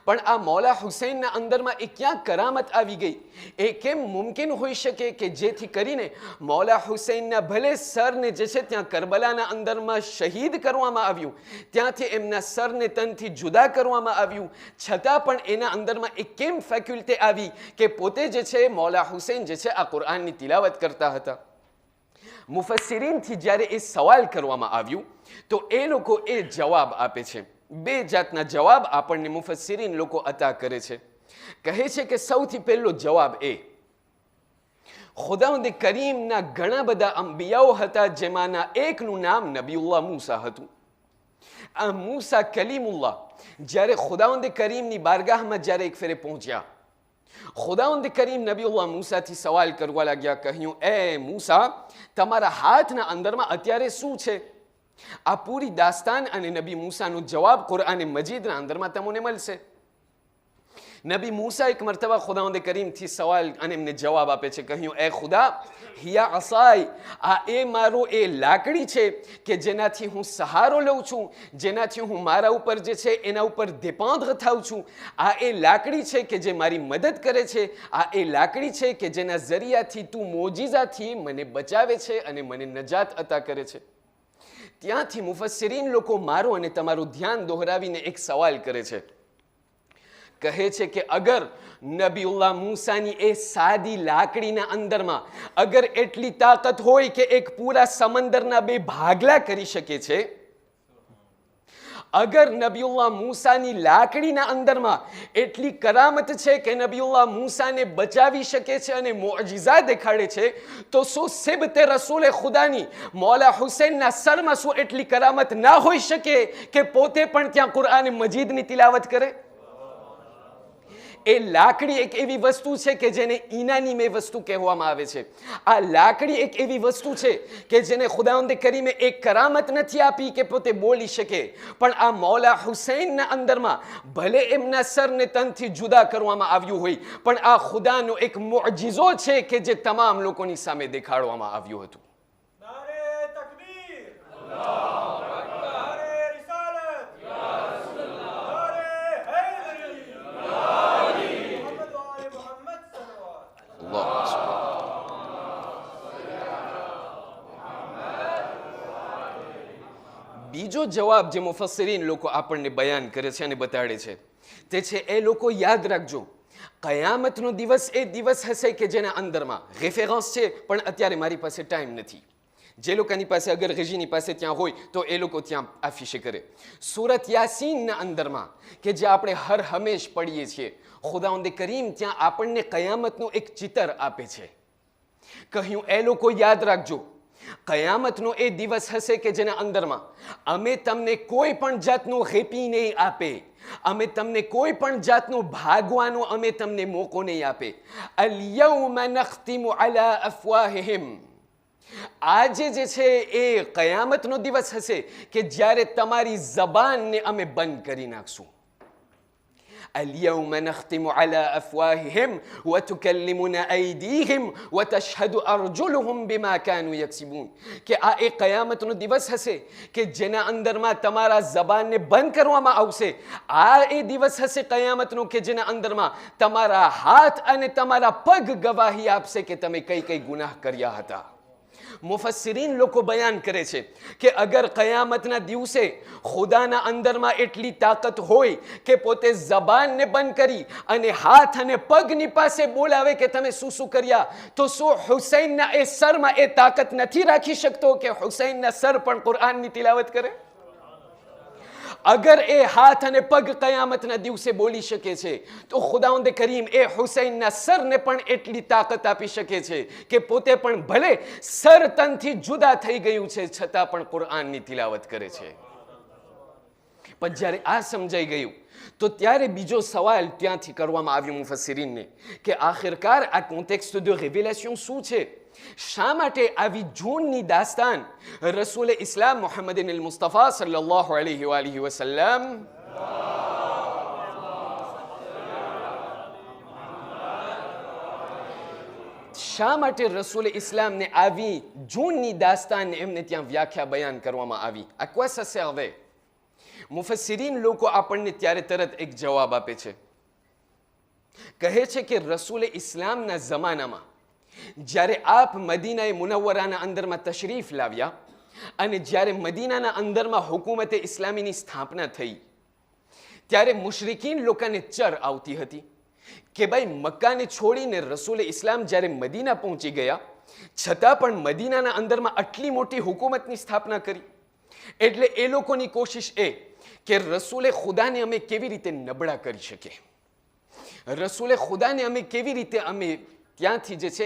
પણ આ મૌલા હુસૈનના અંદરમાં એ ક્યાં કરામત આવી ગઈ? એ કેમ મુમકિન હોઈ શકે કે જેથી કરીને મૌલા હુસૈનના ભલે સરને જે છે ત્યાં કરબલાના અંદરમાં શહીદ કરવામાં આવ્યું, ત્યાંથી એમના સરને તનથી જુદા કરવામાં આવ્યું, છતાં પણ એના અંદરમાં એ કેમ ફેક્યુલ્ટી આવી કે પોતે જે છે મૌલા હુસૈન જે છે આ કુરઆનની તિલાવત કરતા હતા? મુફસ્સિરીનથી જ્યારે એ સવાલ કરવામાં આવ્યું તો એ લોકો એ જવાબ આપે છે. 2 જાતના જવાબ આપણને મુફસ્સિરીન લોકો અતા કરે છે. કહે છે કે સૌથી પહેલો જવાબ એ, ખુદાવંદ કરીમના ઘણા બધા અંબિયાઓ હતા જેમાંના એકનું નામ નબીઉલ્લાહ મૂસા હતું. આ મૂસા કલીમુલ્લાહ જ્યારે ખુદાવંદ કરીમની બારગાહમાં જ્યારે એક ફેરે પહોંચ્યા, ખુદાવંદ કરીમ નબીઉલ્લાહ મૂસાથી સવાલ કરવા લાગ્યા. કહ્યું, એ મૂસા, તમારા હાથના અંદરમાં અત્યારે શું છે? આ પૂરી દાસ્તાન અને નબી મૂસાનો જવાબ કુરઆન મજીદના અંદરમાં તમને મળશે. નબી મૂસા એક મરતબા ખુદાવંદ કરીમથી સવાલ અને એમને જવાબ આપે છે. કહ્યું, એ ખુદા, હિયા અસાય, આ એ મારો એ લાકડી છે કે જેનાથી હું સહારો લઉં છું, જેનાથી હું મારા ઉપર જે છે એના ઉપર દેપાંધ થાઉં છું. આ એ લાકડી છે કે જે મારી મદદ કરે છે. આ એ લાકડી છે કે જેના જરિયાથી તું મોજીઝાથી મને બચાવે છે અને મને નજાત અતા કરે છે. ત્યાંથી મુફસ્સિરીન લોકો મારું અને તમારું ધ્યાન દોહરાવીને એક સવાલ કરે છે. કહે છે કે અગર નબીઉલ્લાહ મૂસાની એ સાદી લાકડીના અંદરમાં અગર એટલી તાકાત હોય કે એક પૂરા સમંદરના 2 ભાગલા કરી શકે છે, અગર નબીઉલ્લાહ મૂસાની લાકડીના અંદરમાં એટલી કરામત છે કે નબીઉલ્લાહ મૂસાને બચાવી શકે છે અને મોઅજીઝા દેખાડે છે, તો શું સિબતે રસૂલે ખુદાની મૌલા હુસૈનના સરમાં શું એટલી કરામત ના હોઈ શકે કે પોતે પણ ત્યાં કુરઆન મજીદની તિલાવત કરે? એ લાકડી એક એવી વસ્તુ છે કે જેને ઇનાનીમે વસ્તુ કહેવામાં આવે છે. આ લાકડી એક એવી વસ્તુ છે કે જેને ખુદાવંદ કરીમે એક કરામત નથી આપી કે પોતે બોલી શકે, પણ આ મૌલા હુસૈનના અંદરમાં ભલે એમના સરને તનથી જુદા કરવામાં આવ્યું હોય, પણ આ ખુદાનો એક મુઅજિઝો છે કે જે તમામ લોકોની સામે દેખાડવામાં આવ્યું હતું. બીજો જવાબ જે મુફસ્સિરીન લોકો આપણને બયાન કરે છે અને બતાડે છે તે છે, એ લોકો યાદ રાખજો, કયામતનો દિવસ એ દિવસ હશે કે જેના અંદરમાં રેફરન્સ છે, પણ અત્યારે મારી પાસે ટાઈમ નથી. જે લોકોની પાસે અગર રજીની પાસે ત્યાં હોય તો એ લોકો ત્યાં આફિશે કરે. સુરત યાસીનના અંદરમાં કે જે આપણે હર હંમેશ પડીએ છીએ, ખુદાવંદે કરીમ ત્યાં આપણને કયામતનું એક ચિત્ર આપે છે. કહ્યું એ લોકો યાદ રાખજો, કયામતનો એ દિવસ હશે કે જેના અંદરમાં અમે તમને કોઈ પણ જાતનું હેપી નહીં આપે, અમે તમને કોઈ પણ જાતનું ભાગવાનો અમે તમને મોકો નહીં આપે. અલ-યૌમા નખ્તિમુ અલા અફવાહિહિમ, આજે જે છે એ કયામતનો દિવસ હશે કે જ્યારે તમારી જબાનને અમે બંધ કરી નાખશું. اليوم نختم على أفواههم وتكلمنا أيديهم وتشهد أرجلهم بما كانوا يكسبون કે આ એક કયામતનો દિવસ હશે કે જેના અંદરમાં તમારા જબાનને બંધ કરવામાં આવશે. આ એ દિવસ હશે કયામતનો કે જેના અંદરમાં તમારા હાથ અને તમારા પગ ગવાહી આપશે કે તમે કઈ કઈ ગુનાહ કર્યા હતા. મુફસ્સિરીન લોકો બયાન કરે છે કે અગર કયામતના દિવસે ખુદાના અંદરમાં એટલી તાકાત હોય કે પોતે જબાનને બંધ કરી અને હાથ અને પગની પાસે બોલાવે કે તમે શું શું કર્યા, તો શું હુસૈનના એ સરમાં એ તાકાત નથી રાખી શકતો કે હુસૈનના સર પણ કુરાનની તિલાવત કરે? અગર એ હાથ અને પગ કયામતના દિવસે બોલી શકે છે તો ખુદાવંદ કરીમ એ હુસૈનના સરને પણ એટલી તાકાત આપી શકે છે કે પોતે પણ ભલે સર તનથી જુદા થઈ ગયું છે છતાં પણ કુરાનની તિલાવત કરે છે. પણ જ્યારે આ સમજાઈ ગયું તો ત્યારે બીજો સવાલ ત્યાંથી કરવામાં આવ્યો મુફસ્સિરીનને કે આખિરકાર આ કોન્ટેક્સ્ટ de révélation શું છે? શા માટે આવી જૂનની દાસ્તાન રસૂલ ઇસ્લામ મુહમ્મદિન મુસ્તફા સલ્લલ્લાહુ અલૈહિ વસલ્લમ શા માટે રસૂલ ઇસ્લામને આવી જૂનની દાસ્તાન એમને ત્યાં વ્યાખ્યા બયાન કરવામાં આવી? આ quoi ça servait? મુફસ્સિરીન લોકો આપણને ત્યારે તરત એક જવાબ આપે છે. કહે છે કે રસૂલ ઇસ્લામના જમાનામાં જ્યારે આપ મદીનાએ મુનવ્વરાના અંદરમાં તશરીફ લાવ્યા અને જ્યારે મદીનાના અંદરમાં હુકુમતે ઇસ્લામીની સ્થાપના થઈ ત્યારે મુશરિકીન લોકોને ચર આવતી હતી કે ભાઈ મક્કાને છોડીને રસૂલ ઇસ્લામ જ્યારે મદીના પહોંચી ગયા છતાં પણ મદીનાના અંદરમાં આટલી મોટી હુકુમતની સ્થાપના કરી. એટલે એ લોકોની કોશિશ એ કે રસૂલે ખુદાને અમે કેવી રીતે નબળા કરી શકીએ, રસૂલે ખુદાને અમે કેવી રીતે અમે ત્યાંથી જે છે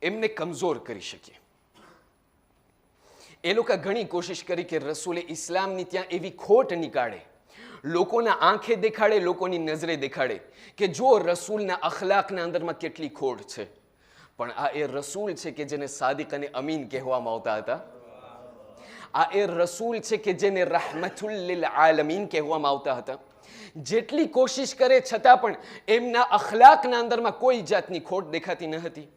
એમને કમજોર કરી શકીએ. એ લોકો ઘણી કોશિશ કરી કે રસૂલે ઇસ્લામની ત્યાં એવી ખોટ નીકાળે, લોકોના આંખે દેખાડે, લોકોની નજરે દેખાડે કે જો રસૂલના અખલાકના અંદરમાં કેટલી ખોટ છે. પણ આ એ રસૂલ છે કે જેને સાદિક અને અમીન કહેવામાં આવતા હતા. આ એ રસૂલ છે કે જેને રહમતુલ લિલ આલમીન કહેવામાં આવતા હતા. જેટલી કોશિશ કરે છતાં પણ એમના અખલાકના અંદરમાં કોઈ જાતની ખોટ દેખાતી ન હતી.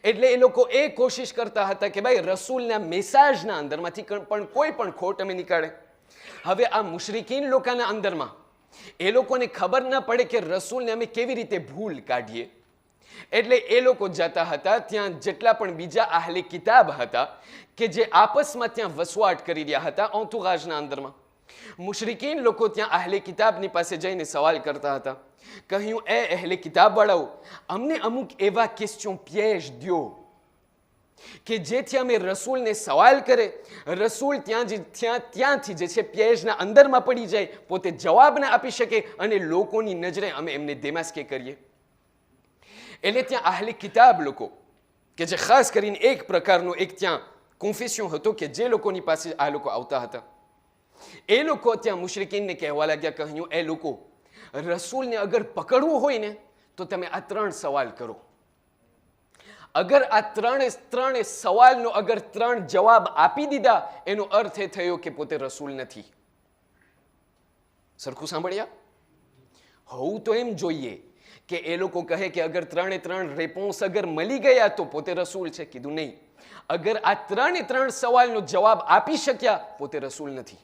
એટલે એ લોકો એ કોશિશ કરતા હતા કે ભાઈ રસૂલના મેસેજના અંદરમાંથી પણ કોઈ પણ ખોટ અમે નીકાળે. હવે આ મુશરિકીન લોકોના અંદરમાં એ લોકોને ખબર ન પડે કે રસૂલને અમે કેવી રીતે ભૂલ કાઢીએ. એટલે એ લોકો જતા હતા ત્યાં જેટલા પણ બીજા આહલે કિતાબ હતા કે જે આપસમાં ત્યાં વસવાટ કરી રહ્યા હતા ઔતુગાજના અંદરમાં, મુશરિકીન લોકો ત્યાં અહેલે કિતાબની પાસે જઈને સવાલ કરતા હતા. કહ્યું એ અહેલે કિતાબ વાળાઓ, અમને અમુક એવા ક્વેશ્ચન પિયેજ દ્યો કે જેથી અમે રસૂલને સવાલ કરે, રસૂલ ત્યાંથી જે છે પિયેજના અંદરમાં પડી જાય, પોતે જવાબ ના આપી શકે અને લોકોની નજરે અમે એમને દેમાસ્કે કરીએ. એટલે ત્યાં અહેલે કિતાબ લોકો કે જે ખાસ કરીને એક પ્રકારનો એક ત્યાં કોન્ફેશન હતો કે જે લોકોની પાસે આ લોકો આવતા હતા, એ લોકો ત્યાં મુશરિકીનને કહેવા લાગ્યા. કહ્યું એ લોકો, રસૂલને અગર પકડવું હોય ને તો તમે આ 3 સવાલ કરો. અગર આ ત્રણે સવાલનો અગર 3 જવાબ આપી દીધા એનો અર્થ એ થયો કે પોતે રસૂલ નથી. સરખું સાંભળ્યા? હોવું તો એમ જોઈએ કે એ લોકો કહે કે અગર 3 રેસ્પોન્સ અગર મળી ગયા તો પોતે રસૂલ છે. કીધું નહીં, અગર આ 3 સવાલનો જવાબ આપી શક્યા પોતે રસૂલ નથી.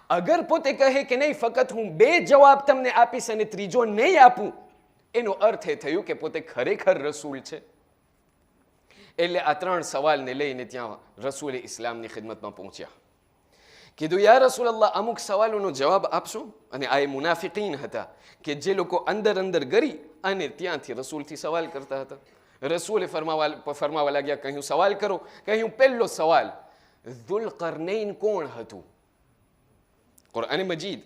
અગર પોતે કહે કે નહીં ફક્ત હું 2 જવાબ તમને આપીશ અને ત્રીજો નહીં આપું, એનો અર્થ એ થયો કે પોતે ખરેખર રસૂલ છે. એટલે આ 3 સવાલને લઈને ત્યાં રસૂલ ઇસ્લામની ખિદમતમાં પહોંચ્યા. કીધું, યા રસૂલ અલ્લાહ, અમુક સવાલોનો જવાબ આપશો. અને આ એ મુનાફિકીન હતા કે જે લોકો અંદર ગરી અને ત્યાંથી રસૂલથી સવાલ કરતા હતા. રસૂલે ફરમાવા લાગ્યા, કહ્યું સવાલ કરો. કહ્યું પહેલો સવાલ, ذُوالْقَرْنَيْن કોણ હતું? કુરઆન મજીદ,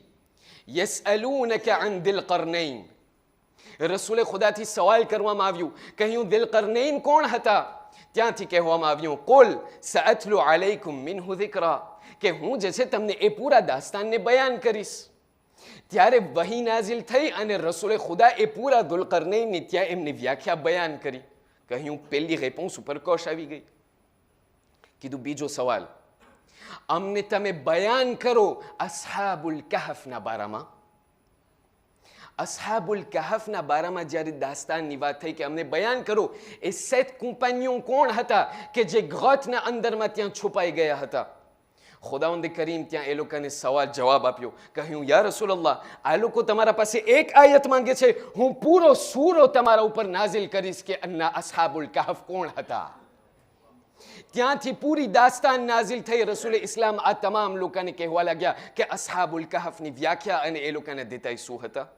યસઅલૂનકા અન ذِلْقَرْنَيْن, રસૂલે ખુદાથી સવાલ કરવામાં આવ્યું. કહ્યું ذِلْقَرْنَيْن કોણ હતા? ત્યાંથી કહેવામાં આવ્યું, કુલ સઅત્લુ અલૈકુમ મિન્હુ ذِكْرًا, કે હું જે છે તમને એ પૂરા દાસ્તાનને બયાન કરીશ. ત્યારે વહી નાઝિલ થઈ અને રસૂલે ખુદા એ પૂરા ذوالقرنينની ત્યાં એમની વ્યાખ્યા બયાન કરી. કહ્યું પહેલી રેપોન્સ ઉપર કોશ આવી ગઈ. કીધું બીજો સવાલ, અમને તમે બયાન કરો અસ્હાબુલ કહફના બારામાં. અસ્હાબુલ કહફના બારામાં જ્યારે દાસ્તાનની વાત થઈ કે અમને બયાન કરો, એ 7 કુંપાનીઓ કોણ હતા કે જે ગ્રોથના અંદરમાં ત્યાં છુપાઈ ગયા હતા. ખુદાવંદ કરીમ ત્યાં એ લોકોને સવાલ જવાબ આપ્યો. કહ્યું, યા રસૂલલ્લાહ, આ લોકો તમારા પાસે એક આયત માંગે છે, હું પૂરો સૂરો તમારા ઉપર નાઝિલ કરીશ કે અન્ના અસ્હાબુલ કહફ કોણ હતા. ત્યાંથી પૂરી દાસ્તાન નાઝિલ થઈ. રસૂલ ઇસ્લામ આ તમામ લોકોને કહેવા લાગ્યા કે અસ્હાબુલ કહફની વ્યાખ્યા અને એ લોકોના દેતાઈ શું હતા.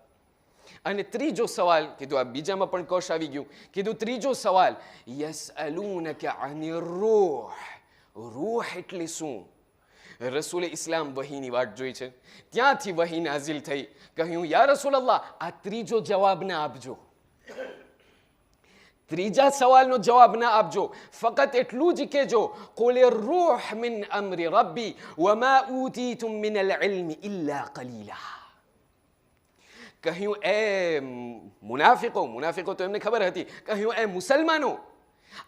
અને ત્રીજો સવાલ, કીધું આ બીજામાં પણ કોશ આવી ગયું. કીધું ત્રીજો સવાલ, યસઅલૂનકા અનિર રૂહ, રૂહ એટલે શું? રસૂલ ઇસ્લામ વહીની વાટ જોઈ છે. ત્યાંથી વહી નાઝિલ થઈ. કહ્યું, યા રસૂલલ્લાહ, આ ત્રીજો જવાબ ના આપજો. ત્રીજા સવાલનો જવાબ ના આપજો. ફક્ત એટલું જ કહેજો, કુલિર રૂહ મિન અમરી રબ્બી વમા ઉતીતુમ મિન અલ-ઇલ્મ ઇલ્લા કલીલા. કહ્યું એ મુનાફિકો તો એમને ખબર હતી. કહ્યું એ મુસલમાનો,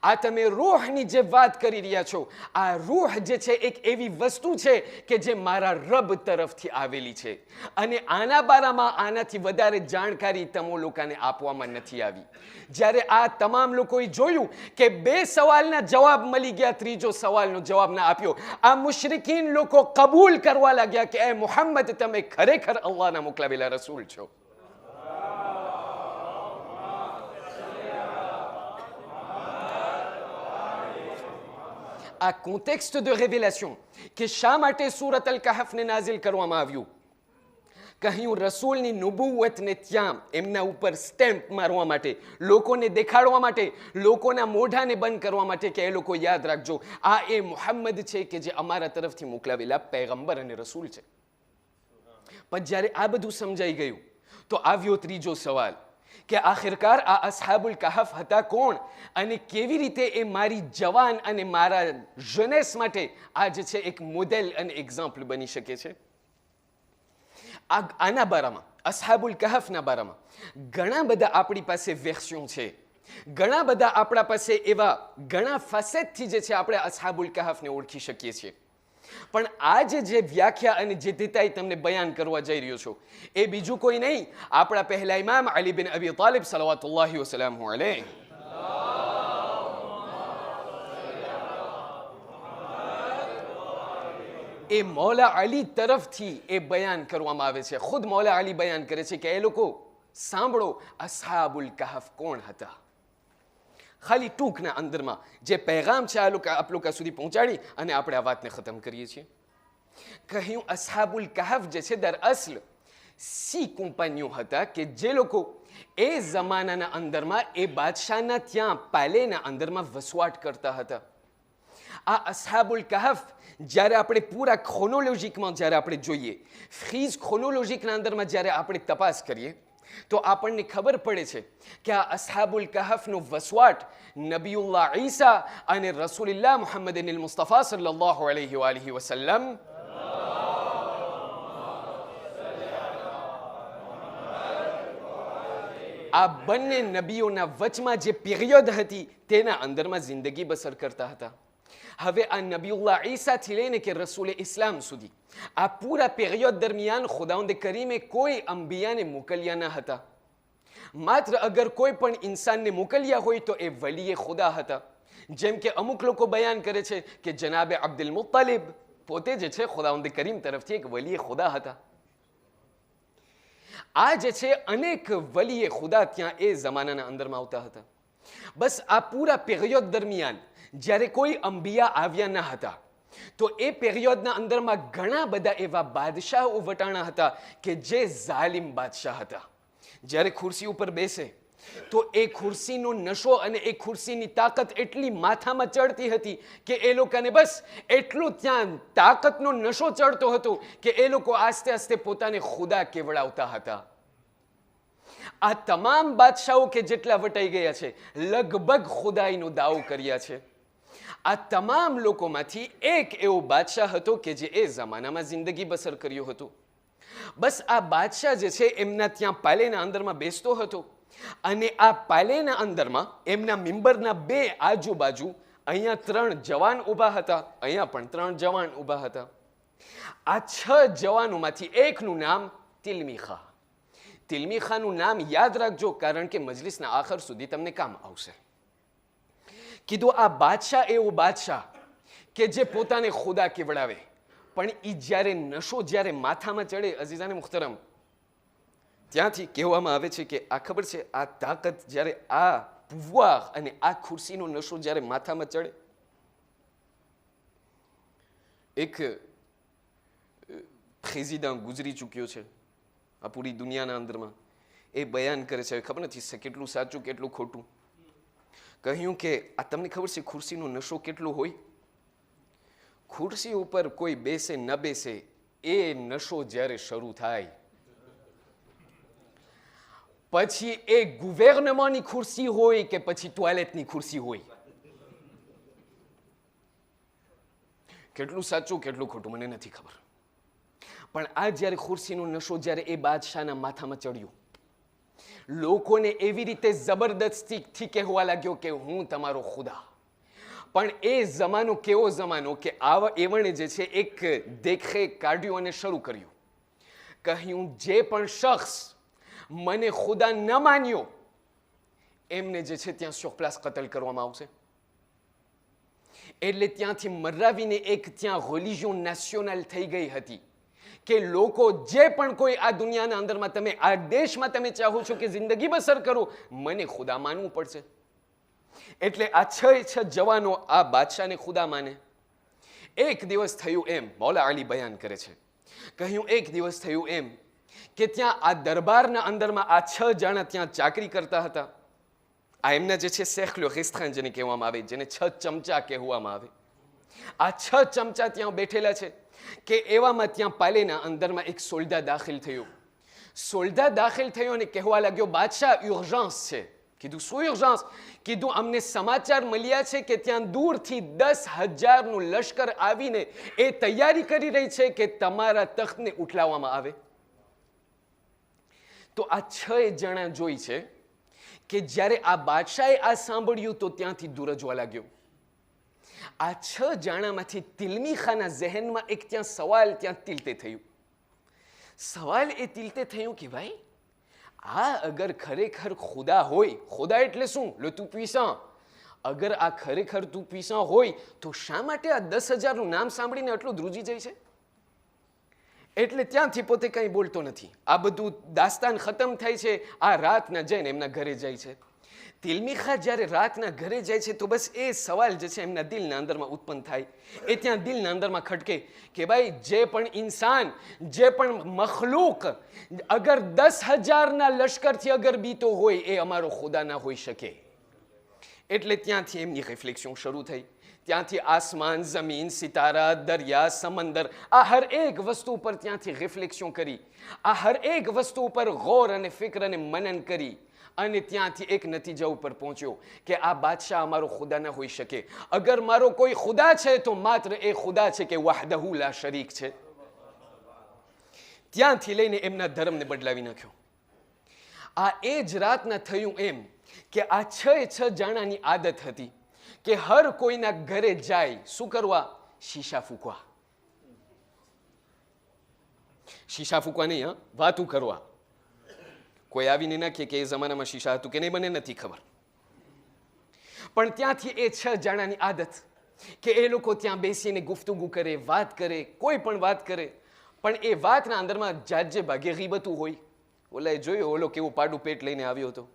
આ તમે રૂહની જે વાત કરી રહ્યા છો, આ રૂહ જે છે એક એવી વસ્તુ છે કે જે મારા રબ તરફથી આવેલી છે અને આના બારામાં આનાથી વધારે જાણકારી તમો લોકોને આપવામાં નથી આવી. જ્યારે આ તમામ લોકોએ જોયું કે 2 સવાલના જવાબ મળી ગયા, ત્રીજો સવાલનો જવાબ ના આપ્યો, આ મુશરિકીન લોકો કબૂલ કરવા લાગ્યા કે એ મુહમ્મદ, તમે ખરેખર અલ્લાહના મોકલાવેલા રસૂલ છો. આ કોન્ટેક્સ્ટ de révélation કે શા માટે સૂરત અલ કહફને નાઝિલ કરવામાં આવ્યું. કહ્યું રસૂલની નુબુવતને ત્યાં એમના ઉપર સ્ટેમ્પ મારવા માટે, લોકોને દેખાડવા માટે, લોકોના મોઢાને બંધ કરવા માટે કે એ લોકો યાદ રાખજો, આ એ મુહમ્મદ છે કે જે અમારા તરફથી મોકલાવેલા પૈગંબર અને રસૂલ છે. પણ જ્યારે આ બધું સમજાઈ ગયું તો આવ્યો ત્રીજો સવાલ કે આખિરકાર આ અસ્હાબુલ કહફ હતા કોણ અને કેવી રીતે એ મારી જવાન અને મારા જનેસ માટે આ જે છે એક મોડેલ અને એક્ઝામ્પલ બની શકે છે. આના બારામાં, અસ્હાબુલ કહફના બારામાં ઘણા બધા આપણી પાસે વેર્શન છે, ઘણા બધા આપણા પાસે એવા ઘણા ફસેટથી જે છે આપણે અસ્હાબુલ કહફને ઓળખી શકીએ છીએ. પણ આ જે વ્યાખ્યા અને જે દેતાઈ તમને બયાન કરવા જઈ રહ્યો છો એ બીજું કોઈ નહીં, આપણા પહેલા ઇમામ અલી બિન અબી તાલિબ સલવાતુલ્લાહી વસલામહુ અલૈહ. એ મૌલા અલી તરફથી એ બયાન કરવામાં આવે છે. ખુદ મૌલા અલી બયાન કરે છે કે એ લોકો સાંભળો અસ્હાબુલ કહફ કોણ હતા. ખાલી ટૂંકના અંદરમાં જે પૈગામ છે આપ લોકો સુધી પહોંચાડી અને આપણે આ વાતને ખતમ કરીએ છીએ. કહ્યું અસ્હાબુલ કહફ જે છે દરઅસલ 6 કંપનીઓ હતા કે જે લોકો એ જમાનાના અંદરમાં એ બાદશાહના ત્યાં પાલેના અંદરમાં વસવાટ કરતા હતા. આ અસ્હાબુલ કહફ જ્યારે આપણે પૂરા ક્રોનોલોજિકમાં જ્યારે આપણે જોઈએ, ફ્રીઝ ક્રોનોલોજિકના અંદરમાં જ્યારે આપણે તપાસ કરીએ તો આપણને ખબર પડે છે કે આ અસ્હાબુલ કહફનો વસવાટ નબીઉલ્લાહ ઈસા અને રસૂલુલ્લાહ મુહમ્મદિન મુસ્તફા સલ્લલ્લાહુ અલૈહિ વાલિહી વસલ્લમ આ બંને નબીઓના વચમાં જે પીરિયડ હતી તેના અંદરમાં જિંદગી બસર કરતા હતા. હવે આ નબીઉલ્લાહ ઈસાથી લઈને કે રસૂલ ઇસ્લામ સુધી આ પૂરા પીરિયડ દરમિયાન ખુદાવંદ કરીમે કોઈ અંબિયાને મોકલ્યા ન હતા. માત્ર અગર કોઈ પણ ઇન્સાનને મોકલ્યા હોય તો એ વલીએ ખુદા હતા. જેમ કે અમુક લોકો બયાન કરે છે કે જનાબે અબ્દુલ મુત્તલિબ પોતે જે છે ખુદાવંદ કરીમ તરફથી એક વલીએ ખુદા હતા. આ જે છે અનેક વલીએ ખુદા ત્યાં એ જમાનાના અંદરમાં આવતા હતા. બસ આ પૂરા પીરિયડ દરમિયાન જ્યારે કોઈ અંબિયા આવ્યા ન હતા તો એ પિરિયડના અંદરમાં ઘણા બધા એવા બાદશાહો વટાણા હતા કે જે ઝાલિમ બાદશાહ હતા. જ્યારે ખુરશી ઉપર બેસે તો એ ખુરશીનો નશો અને એ ખુરશીની તાકાત એટલી માથામાં ચડતી હતી કે એ લોકોને બસ એટલું ત્યાં તાકાતનો નશો ચડતો હતો કે એ લોકો આસ્તે આસ્તે પોતાને ખુદા કેવડાવતા હતા. આ તમામ બાદશાહો કે જેટલા વટાઈ ગયા છે લગભગ ખુદાઈનો દાવો કર્યા છે. આ તમામ લોકોમાંથી એક એવો બાદશાહ હતો કે જે એ જમાનામાં જિંદગી બસર કર્યો હતો. બસ આ બાદશાહ જે છે એમના ત્યાં પાલેના અંદરમાં બેસતો હતો અને આ પાલેના અંદરમાં એમના મિંબરના બે આજુબાજુ અહીંયા 3 જવાન ઊભા હતા, અહીંયા પણ 3 જવાન ઊભા હતા. આ 6 જવાનોમાંથી એકનું નામ તિલમીખા. તિલમીખાનું નામ યાદ રાખજો, કારણ કે મજલિસના આખર સુધી તમને કામ આવશે. કીધું આ બાદશાહ એવો બાદશાહ કે જે પોતાને ખુદા કેવડાવે, પણ એ જ્યારે નશો જ્યારે માથામાં ચડે, અઝીઝાને મુખ્તરમ, ત્યાંથી કહેવામાં આવે છે કે આ ખબર છે, આ તાકાત જ્યારે આ પૂવા અને આ ખુરશીનો નશો જ્યારે માથામાં ચડે, એક પ્રેસિડન્ટ ગુજરી ચૂક્યો છે આ પૂરી દુનિયાના અંદરમાં, એ બયાન કરે છે, ખબર નથી કેટલું સાચું કેટલું ખોટું, કહ્યું કે આ તમને ખબર છે ખુરશીનો નશો કેટલો હોય? ખુરશી ઉપર કોઈ બેસે ન બેસે, એ નશો જ્યારે શરૂ થાય પછી એ ગુવેર્નમેન્ટની ખુરશી હોય કે પછી ટોયલેટની ખુરશી હોય, કેટલું સાચું કેટલું ખોટું મને નથી ખબર, પણ આ જ્યારે ખુરશીનો નશો જ્યારે એ બાદશાહના માથામાં ચડ્યો, લોકોને એવી રીતે જબરદસ્તીથી કહેવા લાગ્યો કે હું તમારો ખુદા. પણ એ જમાનો કેવો જમાનો કે આવા એવણે જે છે એક દેખે કાઢ્યું અને શરૂ કર્યું, કહ્યું જે પણ શખ્સ મને ખુદા ન માન્યો એમને જે છે ત્યાં સોપ્લાસ કતલ કરવામાં આવશે. એટલે ત્યાંથી મરાવીને એક ત્યાં રિલિજન નેશનલ થઈ ગઈ હતી કે લોકો જે પણ કોઈ આ દુનિયાના અંદરમાં તમે આ દેશમાં તમે ચાહો છો કે જિંદગી બસર કરો, મને ખુદા માનવું પડશે. એટલે આ 6 જવાનો આ બાદશાહને ખુદા માને. એક દિવસ થયું એમ, મૌલા અલી બયાન કરે છે, કહ્યું એક દિવસ થયું એમ કે ત્યાં આ દરબારના અંદરમાં આ 6 જણા ત્યાં ચાકરી કરતા હતા. આ એમના જે છે શેખલો હિસ્ખાન જેને કહેવામાં આવે, જેને 6 ચમચા કહેવામાં આવે, આ 6 ચમચા ત્યાં બેઠેલા છે કે એવામાં ત્યાં પાલેના અંદરમાં એક સોલ્ડા દાખલ થયો. સોલ્ડા દાખલ થયો અને કહેવા લાગ્યો બાદશાહ યુર્જન્સ છે. કીધું શું યુર્જન્સ? કીધું અમને સમાચાર મળ્યા છે કે ત્યાં દૂરથી 10,000નું લશ્કર આવીને એ તૈયારી કરી રહી છે કે તમારા તખ્તને ઉઠલાવવામાં આવે. તો આ 6 જણા જોઈ છે કે જ્યારે આ બાદશાહે આ સાંભળ્યું તો ત્યાંથી દૂર જવા લાગ્યો. આ 6 જણામાંથી તિલમીખાના ઝહેનમાં એક ત્યાં સવાલ ત્યાં તિલતે થયું. સવાલ એ તિલતે થયું કે ભાઈ આ અગર ખરેખર ખુદા હોય, ખુદા એટલે શું? લે તું puissant. અગર આ ખરેખર તું puissant હોય તો શા માટે આ 10,000નું નામ સાંભળીને આટલું ધ્રુજી જાય છે? એટલે ત્યાંથી પોતે કંઈ બોલતો નથી. આ બધું દાસ્તાન ખતમ થાય છે. આ રાતના જઈને એમના ઘરે જાય છે. તિલમીખા જ્યારે રાતના ઘરે જાય છે તો બસ એ સવાલ જે છે એમના દિલના અંદરમાં ઉત્પન્ન થાય. એ ત્યાં દિલના અંદરમાં ખટકે કે ભાઈ જે પણ ઇન્સાન, જે પણ મખલૂક અગર 10,000ના લશ્કરથી અગર બીતો હોય એ અમારો ખુદા ના હોઈ શકે. એટલે ત્યાંથી એમની રિફ્લેક્શન શરૂ થઈ. ત્યાંથી આસમાન, જમીન, સિતારા, દરિયા, સમંદર, આ હર એક વસ્તુ ઉપર ત્યાંથી રિફ્લેક્શન કરી, આ હર એક વસ્તુ ઉપર ગૌર અને ફિક્ર અને મનન કરી અને ત્યાંથી એક નતીજા ઉપર પહોંચ્યો કે આ બાદશાહ અમારો ખુદા ના હોઈ શકે. અગર મારો કોઈ ખુદા છે તો માત્ર એ ખુદા છે કે વહદહુ લા શરીક છે. ત્યાંથી લઈને એમના ધર્મને બદલાવી નાખ્યો. આ એ જ રાતના થયું એમ કે આ 6 જણાની આદત હતી કે હર કોઈના ઘરે જાય શું કરવા? શીશા ફૂંકવા. શીશા ફૂંકવા નહીં, હા, વાતું કરવા. કોઈ આવીને ના કહે કે એ જમાનામાં શીશા હતું કે નહીં, મને નથી ખબર, પણ ત્યાંથી એ 6 જણાની આદત કે એ લોકો ત્યાં બેસીને ગુફ્તગુ કરે, વાત કરે, કોઈ પણ વાત કરે, પણ એ વાતના અંદરમાં જાજે ભાગે ગીબતું હોય. ઓલાએ જોયો ઓલો કેવું પાડું પેટ લઈને આવ્યો હતો,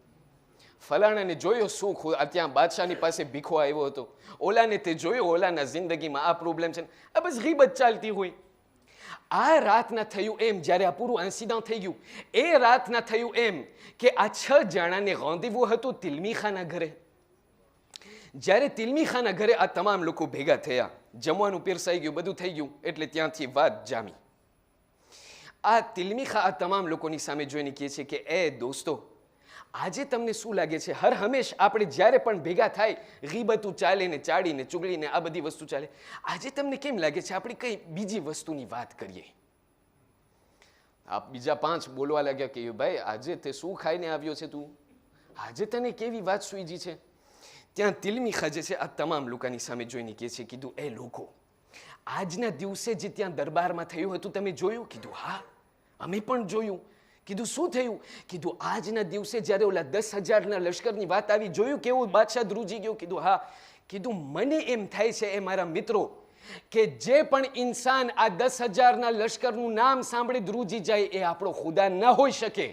ફલાણાને જોયો શું ત્યાં બાદશાહની પાસે ભીખો આવ્યો હતો, ઓલાને તે જોયો, ઓલાના જિંદગીમાં આ પ્રોબ્લેમ છે, આ બસ ગીબત ચાલતી હોય. આ રાતના થયું એમ, જ્યારે આ પૂરું ઇન્સિડન્ટ થઈ ગયું એ રાતના થયું એમ કે આ 6 જણાને રોંદેવુ હતું તિલમી ખાના ઘરે. જ્યારે તિલમી ખાના ઘરે આ તમામ લોકો ભેગા થયા, જમવાનું પીરસાઈ ગયું, બધું થઈ ગયું, એટલે ત્યાંથી વાત જામી. આ તિલમી ખા આ તમામ લોકોની સામે જોઈને કહે છે કે એ દોસ્તો, આજે તમને શું લાગે છે, હર હંમેશ આપણે જ્યારે પણ ભેગા થાય ગીબતું ચાલે ને ચાડીને ચુગલીને આ બધી વસ્તુ ચાલે, આજે તમને કેમ લાગે છે આપણે કઈ બીજી વસ્તુની વાત કરીએ? આ બીજા 5 બોલવા લાગ્યા કે ભાઈ આજે તે શું ખાઈને આવ્યો છે તું, આજે તને કેવી વાત સૂઈજી છે? ત્યાં તિલમી ખા જે છે આ તમામ લોકોની સામે જોઈને કહે છે, કીધું એ લોકો, આજના દિવસે જે ત્યાં દરબારમાં થયું હતું તમે જોયું? કીધું હા, અમે પણ જોયું. કીધું શું થયું? કીધું આજના દિવસે જ્યારે ઓલા 10,000ના લશ્કરની વાત આવી, જોયું કેવું બાદશાહ ધ્રુજી ગયો? કીધું હા. કીધું મને એમ થાય છે એ મારા મિત્રો કે જે પણ ઇન્સાન આ 10,000ના લશ્કરનું નામ સાંભળી ધ્રુજી જાય એ આપણો ખુદા ન હોઈ શકે.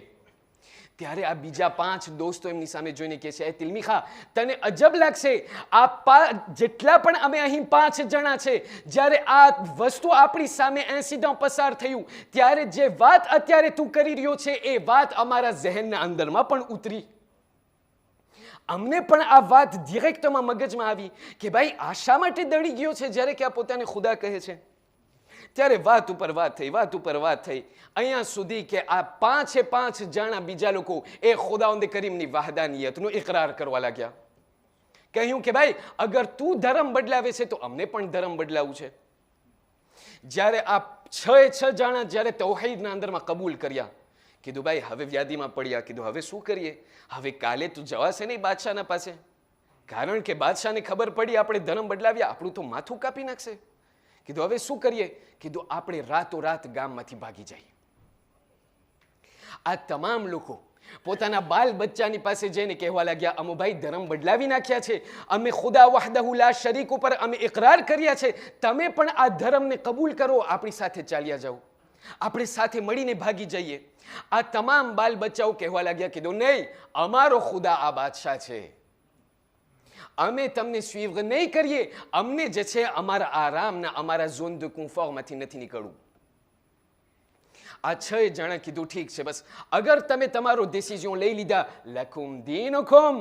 ત્યારે આ બીજા 5 દોસ્તો એમની સામે જોઈને કહે છે, એ તિલમી ખા, તને અજબ લાગશે, આ જેટલા પણ અમે અહીં 5 જણા છે, જ્યારે આ વસ્તુ આપણી સામે ઇન્સિડન્ટ પસાર થયું ત્યારે જે વાત અત્યારે તું કરી રહ્યો છે એ વાત અમારા ઝહેનના અંદરમાં પણ ઉતરી. અમને પણ આ વાત ડિરેક્ટમાં મગજમાં આવી કે ભાઈ આ શા માટે દળી ગયો છે જ્યારે કે આ પોતાને ખુદા કહે છે. ત્યારે વાત ઉપર વાત થઈ, વાત ઉપર વાત થઈ, અહીંયા સુધી કે આ 5 જણા બીજા લોકો એ ખુદાવંદ કરીમની વહદાનિયતનો ઇકરાર કરવા લાગ્યા. કહ્યું કે ભાઈ અગર તું ધર્મ બદલાવે છે તો અમને પણ ધર્મ બદલાવું છે. જ્યારે આ 6 જણા જ્યારે તૌહીદના અંદરમાં કબૂલ કર્યા, કીધું ભાઈ હવે વ્યાધિમાં પડ્યા. કીધું હવે શું કરીએ? હવે કાલે તું જવાશે નહીં બાદશાહના પાસે, કારણ કે બાદશાહને ખબર પડી આપણે ધર્મ બદલાવ્યા, આપણું તો માથું કાપી નાખશે. કીધું હવે શું કરીએ? કીધું આપણે રાતોરાત ગામમાંથી ભાગી જઈએ. આ તમામ લોકો પોતાના બાલ બચ્ચાની પાસે જઈને કહેવા લાગ્યા, અમે ભાઈ ધર્મ બદલાવી નાખ્યા છે, અમે ખુદા વહદહુ લા શરીક ઉપર અમે ઇકરાર કર્યા છે, તમે પણ આ ધર્મને કબૂલ કરો, આપણી સાથે ચાલ્યા જાઓ, આપણે સાથે મળીને ભાગી જઈએ. આ તમામ બાલ બચ્ચાઓ કહેવા લાગ્યા, કીધું નહીં, અમારો ખુદા આ બાદશાહ છે, અમે તમને સ્વીવ નહીં કરીએ, અમને જે છે અમારા આરામના અમારા ઝોન દ કન્ફોર્ટમાંથી નથી નીકળવું. આ 6 જણા કીધું ઠીક છે, બસ અગર તમે તમારો ડિસિઝન લઈ લીધા, લકુમ દીનુકુમ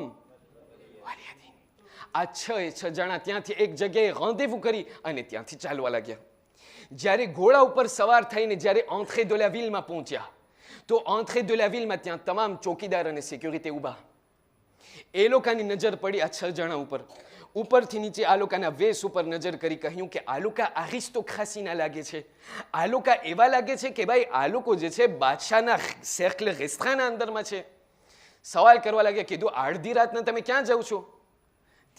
વલિય દીન. આ 6 જણા ત્યાંથી એક જગ્યાએ રોંદેવુ કરી અને ત્યાંથી ચાલવા લાગ્યા. જ્યારે ઘોડા ઉપર સવાર થઈને જ્યારે એન્ટ્રે de la ville-માં પહોંચ્યા તો એન્ટ્રે de la ville-માં ત્યાં તમામ ચોકીદાર અને સિક્યુરિટી ઊભા. એ લોકોની નજર પડી આ 6 જણા ઉપર. ઉપરથી નીચે આ લોકોના વેશ ઉપર નજર કરી કહ્યું કે આ લોકો આરિસ્ટોક્રાસીના લાગે છે, આ લોકો એવા લાગે છે કે ભાઈ આ લોકો જે છે બાદશાહના સર્કલ રેસ્ટ્રાના અંદરમાં છે. સવાલ કરવા લાગ્યા, કીધું અડધી રાતના તમે ક્યાં જાઓ છો?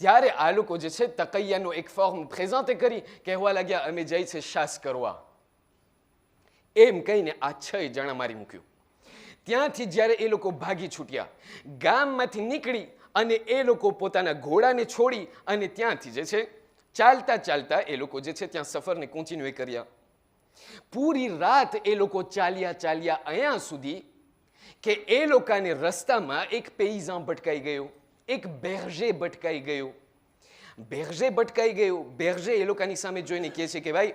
ત્યારે આ લોકો જે છે તકૈયાનો એક ફોર્મ પ્રેઝન્ટ કરી કહેવા લાગ્યા, અમે જઈ છે શાસ કરવા. એમ કહીને આ 6 જણા મારી મૂક્યું. ત્યાંથી જ્યારે એ લોકો ભાગી છૂટ્યા, ગામમાંથી નીકળી અને એ લોકો પોતાના ઘોડાને છોડી અને ત્યાંથી જે છે ચાલતા ચાલતા એ લોકો જે છે ત્યાં સફરને કોન્ટિન્યુ કર્યા. પૂરી રાત એ લોકો ચાલ્યા અહીંયા સુધી કે એ લોકોને રસ્તામાં એક પેઈઝાન ભટકાઈ ગયો, એક બેર્જે ભટકાઈ ગયો. બેર્જે એ લોકોની સામે જોઈને કહે છે કે ભાઈ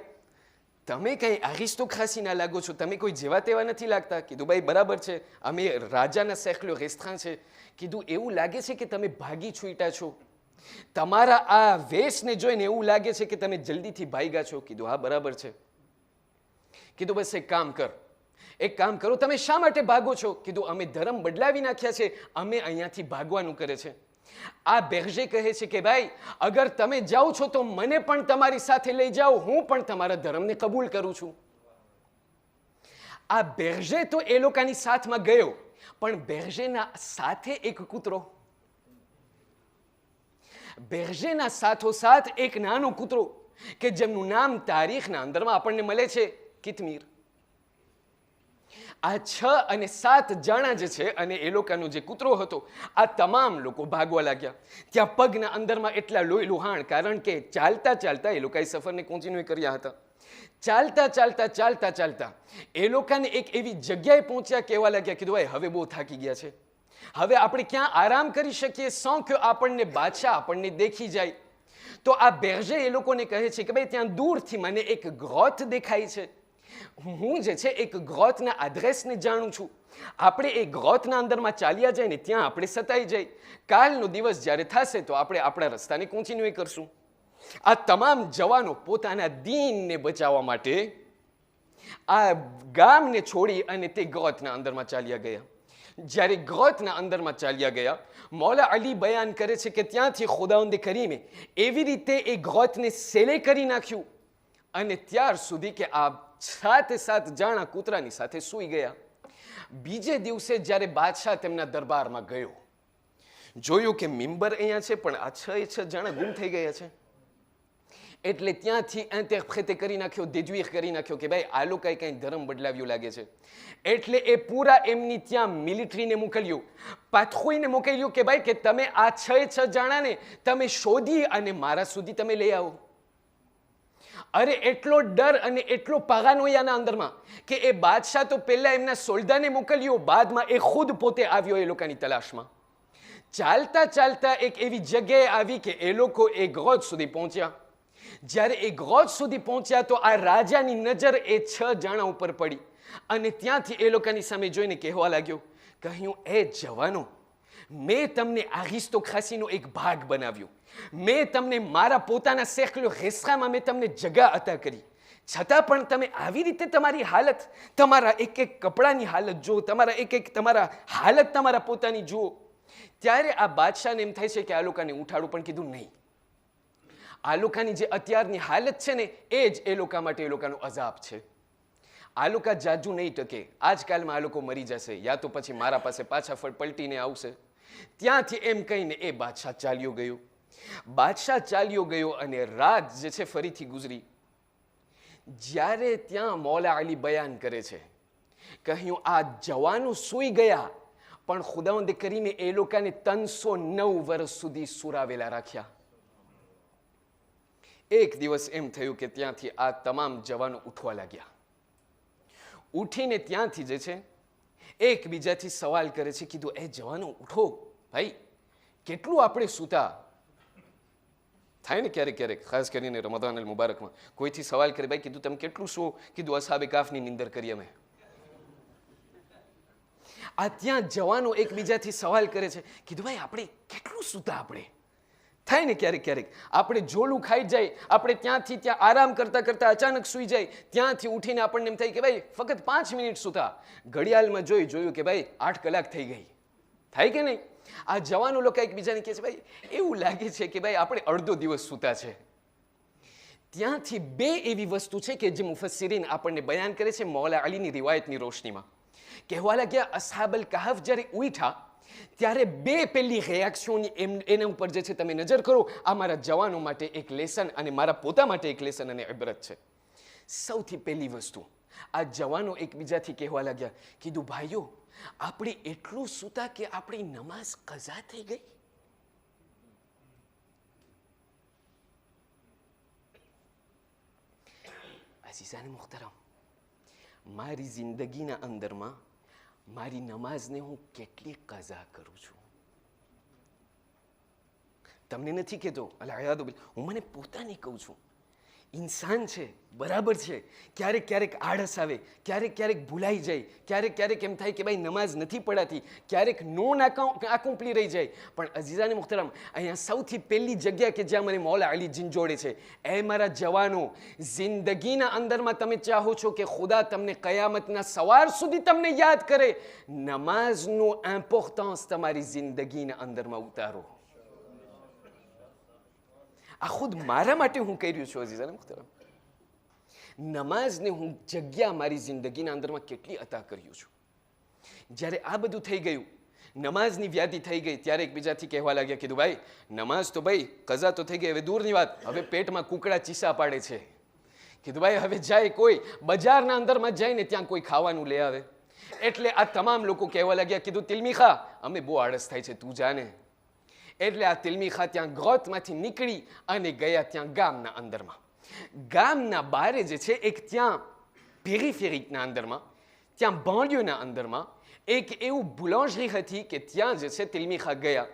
તમે કંઈ આરિસ્ટોક્રાસીના લાગો છો, તમે કોઈ જેવા તેવા નથી લાગતા. કીધું ભાઈ બરાબર છે, અમે રાજાના સેકલો રેસ્ટ્રાં છે. કીધું એવું લાગે છે કે તમે ભાગી છૂટ્યા છો, તમારા આ વેશને જોઈને એવું લાગે છે કે તમે જલ્દીથી ભાગ્યા છો. કીધું હા બરાબર છે. કીધું બસ એક કામ કરો, તમે શા માટે ભાગો છો? કીધું અમે ધર્મ બદલાવી નાખ્યા છે, અમે અહીંયાથી ભાગવાનું કરે છે. આ બેર્જે કહે છે કે ભાઈ અગર તમે જાઓ છો તો મને પણ તમારી સાથે લઈ જાઓ, હું પણ તમારા ધર્મને કબૂલ કરું છું. આ બેર્જે તો એ લોકોની સાથમાં ગયો, પણ બેર્જેના સાથે એક કૂતરો, બેર્જેના સાથોસાથ એક નાનો કૂતરો કે જેમનું નામ તારીખના અંદરમાં આપણને મળે છે કિતમીર. આ 6 અને 7 જણા જે છે અને એ લોકોનો જે કૂતરો હતો, આ તમામ લોકો ભાગવા લાગ્યા. ત્યાં પગના અંદરમાં એટલા લોહી લુહાણ, કારણ કે ચાલતા એ લોકોએ સફરને કોન્ટિન્યુ કર્યા હતા. ચાલતા એ લોકોને એક એવી જગ્યાએ પહોંચ્યા, કહેવા લાગ્યા કીધું ભાઈ હવે બહુ થાકી ગયા છે, હવે આપણે ક્યાં આરામ કરી શકીએ sans કે આપણને બાદશાહ આપણને દેખી જાય? તો આ બેર્જે એ લોકોને કહે છે કે ભાઈ ત્યાં દૂરથી મને એક ગ્રોથ દેખાય છે. હું જે છે એક ગ્રોથના એડ્રેસને જાણું છું. આપણે એ ગ્રોથના અંદરમાં ચાલ્યા જાય ને ત્યાં આપણે સતાઈ જાય. કાલનો દિવસ જ્યારે થશે તો આપણે આપણા રસ્તાને કોન્ટિન્યુ કરશું. આ તમામ જવાનો પોતાના દીનને બચાવવા માટે આ ગામને છોડી અને તે ગ્રોથના અંદરમાં ચાલ્યા ગયા. જ્યારે ગ્રોથના અંદરમાં ચાલ્યા ગયા, મૌલા અલી બયાન કરે છે કે ત્યાંથી ખુદાવંદે કરીમે એવી રીતે એ ગ્રોથને સેલે કરી નાખ્યું અને ત્યાર સુધી કે આ 7 જાણા કૂતરાની સાથે સૂઈ ગયા. બીજે દિવસે જ્યારે બાદશાહ તેમના દરબારમાં ગયો, જોયું કે મિંબર અહીંયા છે પણ આ 6 જાણા ગુમ થઈ ગયા છે. એટલે ત્યાંથી ઇન્ટરપ્રેટ કરી નાખ્યો, દેડ્યુર કરી નાખ્યો કે ભાઈ આ લોકોએ કંઈ ધર્મ બદલાવ્યું લાગે છે. એટલે એ પૂરા એમની ત્યાં મિલિટરીને મોકલ્યું, પાથરોઈને મોકલ્યું કે ભાઈ કે તમે આ 6 જાણાને તમે શોધી અને મારા સુધી તમે લઈ આવો. અરે એટલો ડર અને એટલો પારાનોયાના અંદરમાં કે એ બાદશાહ તો પહેલા એમના સોલ્ડાને મોકલ્યો, બાદમાં એ ખુદ પોતે આવ્યો એ લોકોની તલાશમાં. ચાલતા ચાલતા એક એવી જગ્યાએ આવી કે એ લોકો એ ગ્રોથ સુધી પહોંચ્યા. જ્યારે એ ગ્રોથ સુધી પહોંચ્યા તો આ રાજાની નજર એ 6 જાણા ઉપર પડી અને ત્યાંથી એ લોકોની સામે જોઈને કહેવા લાગ્યો, કહ્યું, એ જવાનો, મેં તમને આરિસ્ટોક્રાસીનો એક ભાગ બનાવ્યો. મેં તમને મારા પોતાના સેકલો રેસ્કામાં મેં તમને જગા અતા કરી. છતાં પણ તમે આવી રીતે તમારી હાલત, તમારા એક કપડાની હાલત જુઓ, તમારા હાલત તમારા પોતાની જુઓ. ત્યારે આ બાદશાહને એમ થાય છે કે આ લોકોને ઉઠાડું, પણ કીધું નહીં. આ લોકોની જે અત્યારની હાલત છે ને એ જ એ લોકો માટે એ લોકોનો અઝાબ છે. આ લોકો જાજુ નહીં ટકે. આજકાલમાં આ લોકો મરી જશે, યા તો પછી મારા પાસે પાછા પલટીને આવશે. ત્યાંથી એમ કહીને એ બાદશાહ ચાલ્યો ગયો. બાદશાહ ચાલ્યો ગયો અને રાત જે છે ફરીથી ગુજરી. જ્યારે ત્યાં મૌલા અલી બયાન કરે છે, કહ્યું આ જવાનો સૂઈ ગયા પણ ખુદાવંદે કરીમે એ લોકોને 309 વર્ષ સુધી સુરાવેલા રાખ્યા. એક દિવસ એમ થયું કે ત્યાંથી આ તમામ જવાનો ઉઠવા લાગ્યા. ઉઠીને ત્યાંથી જે છે એકબીજાથી સવાલ કરે છે, કીધું એ જવાનો ઉઠો ભાઈ, કેટલું આપણે સૂતા. થાય ને ક્યારેક ક્યારેક, ખાસ કરીને રમઝાન અલ મુબારકમાં કોઈથી સવાલ કરે, ભાઈ કીધું તમે કેટલું સો? કીધું અસાબે કાફની નિંદર કરી અમે. આ ત્યાં જવાનો એકબીજાથી સવાલ કરે છે, કીધું ભાઈ આપણે કેટલું સૂતા? આપણે થાય ને ક્યારેક ક્યારેક આપણે જોલું ખાઈ જાય, આપણે ત્યાંથી ત્યાં આરામ કરતા કરતા અચાનક સૂઈ જાય, ત્યાંથી ઉઠીને આપણને એમ થાય કે ભાઈ ફક્ત 5 મિનિટ સૂતા. ઘડિયાળમાં જોયું કે ભાઈ 8 કલાક થઈ ગઈ. થાય કે નહીં? આ જવાનો લોકો એકબીજાને કહે છે, ભાઈ એવું લાગે છે કે ભાઈ આપણે અડધો દિવસ સૂતા છે. ત્યાંથી 2 એવી વસ્તુ છે કે જે મુફસ્સિરીન આપણને બયાન કરે છે મૌલા અલીની રિવાયતની રોશનીમાં. કહેવા લાગ્યા અસહાબલ કહાફ જ્યારે ઉઠ્યા ત્યારે 2 પહેલી રિએક્શનની એના ઉપર જે છે તમે નજર કરો. આ મારા જવાનો માટે એક લેસન અને મારા પોતા માટે એક લેસન અને ઇબરત છે. સૌથી પહેલી વસ્તુ, આ જવાનો એકબીજાથી કહેવા લાગ્યા, કીધું ભાઈઓ આપણે એટલું સૂતા કે આપણી નમાઝ કઝા થઈ ગઈ. અઝીઝાને મુહતરમ, મારી જિંદગીના અંદરમાં મારી નમાઝને હું કેટલી કઝા કરું છું. તમને નથી કહેતો, હું મને પોતાને કહું છું. ઇન્સાન છે, બરાબર છે, ક્યારેક ક્યારેક આળસ આવે, ક્યારેક ક્યારેક ભૂલાઈ જાય, ક્યારેક ક્યારેક એમ થાય કે ભાઈ નમાઝ નથી પડાતી, ક્યારેક નોન આકોમ્પ્લી રહી જાય. પણ અઝીઝાને મુહતરમ, અહીંયા સૌથી પહેલી જગ્યા કે જ્યાં મને મૌલા અલી ઝીંઝોડે છે, એ મારા જવાનો, જિંદગીના અંદરમાં તમે ચાહો છો કે ખુદા તમને કયામતના સવાર સુધી તમને યાદ કરે, નમાઝનું ઇમ્પોર્ટન્સ તમારી જિંદગીના અંદરમાં ઉતારો. આ ખુદ મારા માટે હું કહી રહ્યો છું અઝીઝાને મુહતરમ. નમાઝને હું જગ્યા મારી જિંદગીના અંદરમાં કેટલી અતા કર્યું છું. જ્યારે આ બધું થઈ ગયું, નમાઝની વ્યાધિ થઈ ગઈ, ત્યારે એકબીજાથી કહેવા લાગ્યા, કીધું ભાઈ નમાઝ તો ભાઈ કઝા તો થઈ ગઈ, હવે દૂરની વાત, હવે પેટમાં કુકડા ચીસા પાડે છે. કીધું ભાઈ હવે જાય કોઈ બજારના અંદરમાં જઈને ત્યાં કોઈ ખાવાનું લઈ આવે. એટલે આ તમામ લોકો કહેવા લાગ્યા, કીધું તિલમી ખા, અમે બહુ આળસ થાય છે, તું જાને. એટલે આ તિલમીખા ત્યાં ગ્રોથમાંથી નીકળી અને ગયા ત્યાં ગામના અંદરમાં. ગામના બારે જે છે એક ત્યાં પેરીફેરિકના અંદરમાં, ત્યાં બાંડિયોના અંદરમાં એક એવું બુલાંજરી હતી કે ત્યાં જે છે તિલમીખા ગયા.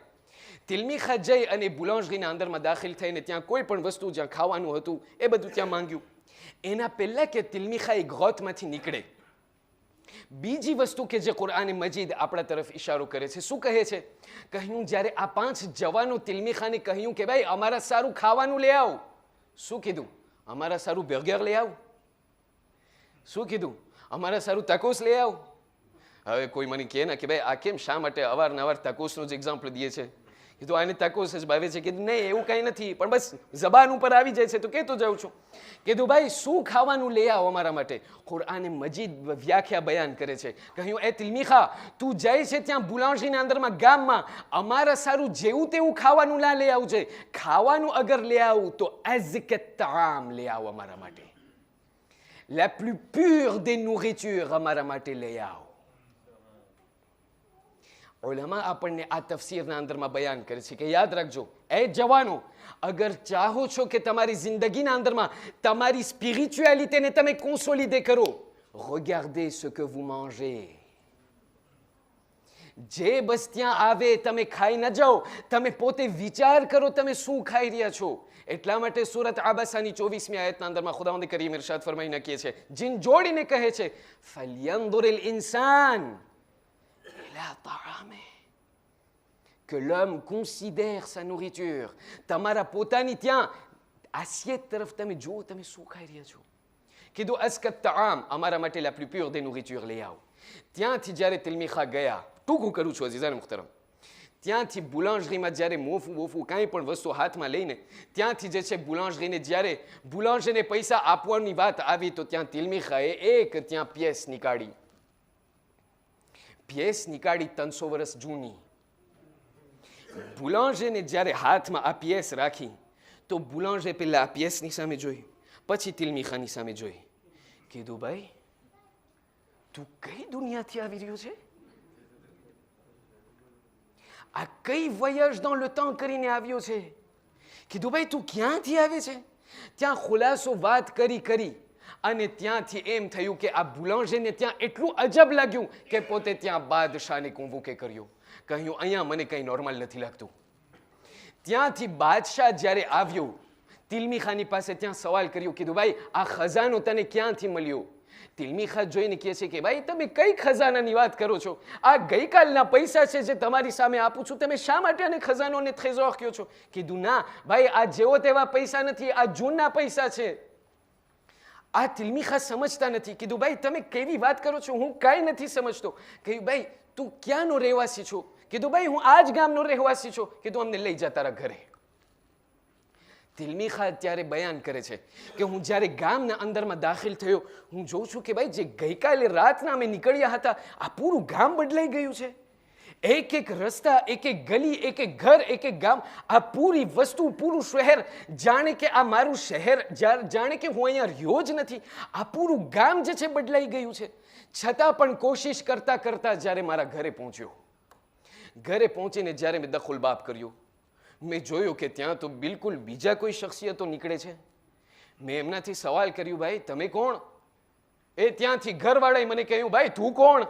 તિલમીખા જઈ અને બુલાંજરીના અંદરમાં દાખલ થઈને ત્યાં કોઈ પણ વસ્તુ જ્યાં ખાવાનું હતું એ બધું ત્યાં માંગ્યું. એના પહેલાં કે તિલમીખા એ ગોતમાંથી નીકળે, બીજી વસ્તુ કે જે કુરઆન મજીદ આપણા તરફ ઇશારો કરે છે, શું કહે છે? કહ્યું જ્યારે આ 5 જવાનો તિલમીખાને કહ્યું કે ભાઈ અમારા સારું ખાવાનું લઈ આવો. શું કીધું? અમારા સારું બર્ગર લઈ આવો. શું કીધું? અમારા સારું તાકોસ લઈ આવો. હવે કોઈ મને કહે ને કે ભાઈ આ કેમ શા માટે અવારનવાર તાકોસનું જ એક્ઝામ્પલ દે છે? કીધું આને તાકોસ જ ભાવે છે. કીધું નહીં એવું કાંઈ નથી, પણ બસ જબાન ઉપર આવી જાય છે તો કહેતો જાઉં છું. કીધું ભાઈ શું ખાવાનું લઈ આવો અમારા માટે? કુરઆને મજીદ વ્યાખ્યા બયાન કરે છે. કહ્યું એ તિલમીખા તું જાય છે ત્યાં બુલાંજરીના અંદરમાં ગામમાં, અમારા સારું જેવું તેવું ખાવાનું ના લઈ આવું છે. ખાવાનું અગર લઈ આવું તો અઝકા તામ લઈ આવો અમારા માટે. La plus pure des nourritures અમારા માટે લઈ આવો. ઉલમા આપણને આ તફસીરના અંદરમાં બયાન કરે છે કે યાદ રાખજો એ જવાનો, અગર ચાહો છો કે તમારી જિંદગીના અંદરમાં તમારી સ્પિરિચ્યુઆલિટીને તમે કોન્સોલિડે કરો, regardez ce que vous mangez. જે બસ ત્યાં આવે તમે ખાઈ ન જાઓ, તમે પોતે વિચાર કરો તમે શું ખાઈ રહ્યા છો. એટલા માટે સૂરત આબાસાની 24મી આયતના અંદરમાં ખુદાવંદ કરીમ ઇરશાદ ફરમાઈને કહે છે, જીન જોડીને કહે છે, ફલ્યંદુરિલ ઇન્સાન Ila તાઆમે, que l'homme considère sa nourriture. તમારા પોતાની ત્યાં આસિયત તરફ તમે જુઓ તમે શું ખાઈ રહ્યા છો. કીધું અઝકા તાઆમ અમારા માટે la plus pure des nourritures લઈ આવો. ત્યાંથી જ્યારે તિલમીખા ગયા, ટૂંકું કરું છું અઝીઝાન મુહતરમ, ત્યાંથી બુલાંજરીમાં જ્યારે મોફું કાંઈ પણ વસ્તુ હાથમાં લઈને ત્યાંથી જે છે બુલાંજરીને જ્યારે બુલાંજરીને પૈસા આપવાની વાત આવી તો ત્યાં તિલમીખાએ એક ત્યાં પિયસ નીકાળી. પિયસ નીકાળી 300 વર્ષ જૂની. બુલાંજરીને જ્યારે હાથમાં આ પિયસ રાખી તો બુલાંજરે પહેલા આ પિયસની સામે જોઈ, પછી તિલમીખાની સામે જોઈ. કીધું ભાઈ તું કઈ દુનિયાથી આવી રહ્યો છે? આ કઈ voyage dans le temps કરીને આવ્યો છે? કીધું ભાઈ તું ક્યાંથી આવે છે? ત્યાં ખુલાસો વાત કરી અને ત્યાંથી એમ થયું કે આ બુલાંજરીને ત્યાં એટલું અજબ લાગ્યું કે પોતે ત્યાં બાદશાહને કોન્વોકે કર્યો. કહ્યું અહીંયા મને કંઈ નોર્મલ નથી લાગતું. ત્યાંથી બાદશાહ જ્યારે આવ્યો તિલમીખાની પાસે ત્યાં સવાલ કર્યો, કીધું ભાઈ આ ખજાનો તને ક્યાંથી મળ્યો? તિલમીખા જોઈને કહે છે કે ભાઈ તમે કઈ ખજાનાની વાત કરો છો? આ ગઈકાલના પૈસા છે જે તમારી સામે આપું છું, તમે શા માટે આને ખજાનોને ટ્રેઝોર કહો છો? કીધું ના ભાઈ આ જેવો તેવા પૈસા નથી, આ જૂના પૈસા છે. આ તિલમીખા સમજતા નથી. કીધું ભાઈ તમે કેવી વાત કરો છો? હું કાંઈ નથી સમજતો. કહ્યું ભાઈ તું ક્યાંનો રહેવાસી છો? કીધું ભાઈ હું આ જ ગામનો રહેવાસી છું. કીધું અમને લઈ જા તારા ઘરે. તિલમીખા ત્યારે બયાન કરે છે કે હું જ્યારે ગામના અંદરમાં દાખલ થયો હું જોઉં છું કે ભાઈ જે ગઈકાલે રાતના અમે નીકળ્યા હતા આ પૂરું ગામ બદલાઈ ગયું છે. એક એક રસ્તા, એક એક ગલી, એક એક ઘર, એક એક ગામ, આ પૂરી વસ્તુ, પૂરું શહેર જાણે કે આ મારું શહેર, જાણે કે હું અહીંયા રહ્યો જ નથી. આ પૂરું ગામ જે છે બદલાઈ ગયું છે. છતાં પણ કોશિશ કરતા જ્યારે મારા ઘરે પહોંચ્યો, ઘરે પહોંચીને જ્યારે મેં દખલ બાપ કર્યો, મેં જોયું કે ત્યાં તો બિલકુલ બીજા કોઈ શખ્સિયતો નીકળે છે. મેં એમનાથી સવાલ કર્યું ભાઈ તમે કોણ? એ ત્યાંથી ઘરવાળાએ મને કહ્યું ભાઈ તું કોણ?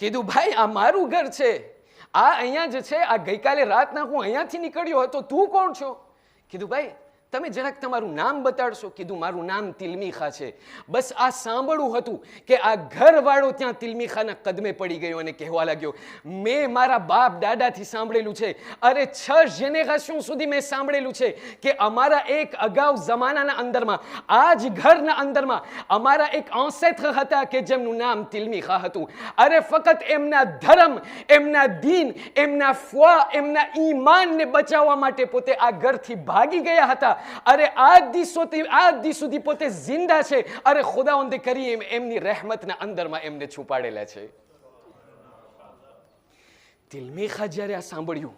કીધું ભાઈ આ મારું ઘર છે, આ અહીંયા જ છે, આ ગઈકાલે રાતના હું અહીંયાથી નીકળ્યો હતો, તું કોણ છો? કીધું ભાઈ તમે જરાક તમારું નામ બતાડશો? કીધું મારું નામ તિલમીખા છે. બસ આ સાંભળવું હતું કે આ ઘરવાળો ત્યાં તિલમીખાના કદમે પડી ગયો અને કહેવા લાગ્યો મેં મારા બાપ દાદાથી સાંભળેલું છે, અરે 6 જેનેરેશન સુધી મેં સાંભળેલું છે કે અમારા એક અગાઉ જમાનાના અંદરમાં આ જ ઘરના અંદરમાં અમારા એક ancêtre હતા કે જેમનું નામ તિલમીખા હતું. અરે ફક્ત એમના ધર્મ, એમના દીન, એમના foi, એમના ઈમાનને બચાવવા માટે પોતે આ ઘરથી ભાગી ગયા હતા. અરે આજ દી સુધી પોતે જિંદા છે. અરે ખુદાવંદ કરીમ એમની રહેમતના અંદરમાં એમને છુપાડેલા છે. તિલમીખા જ્યારે આ સાંભળ્યું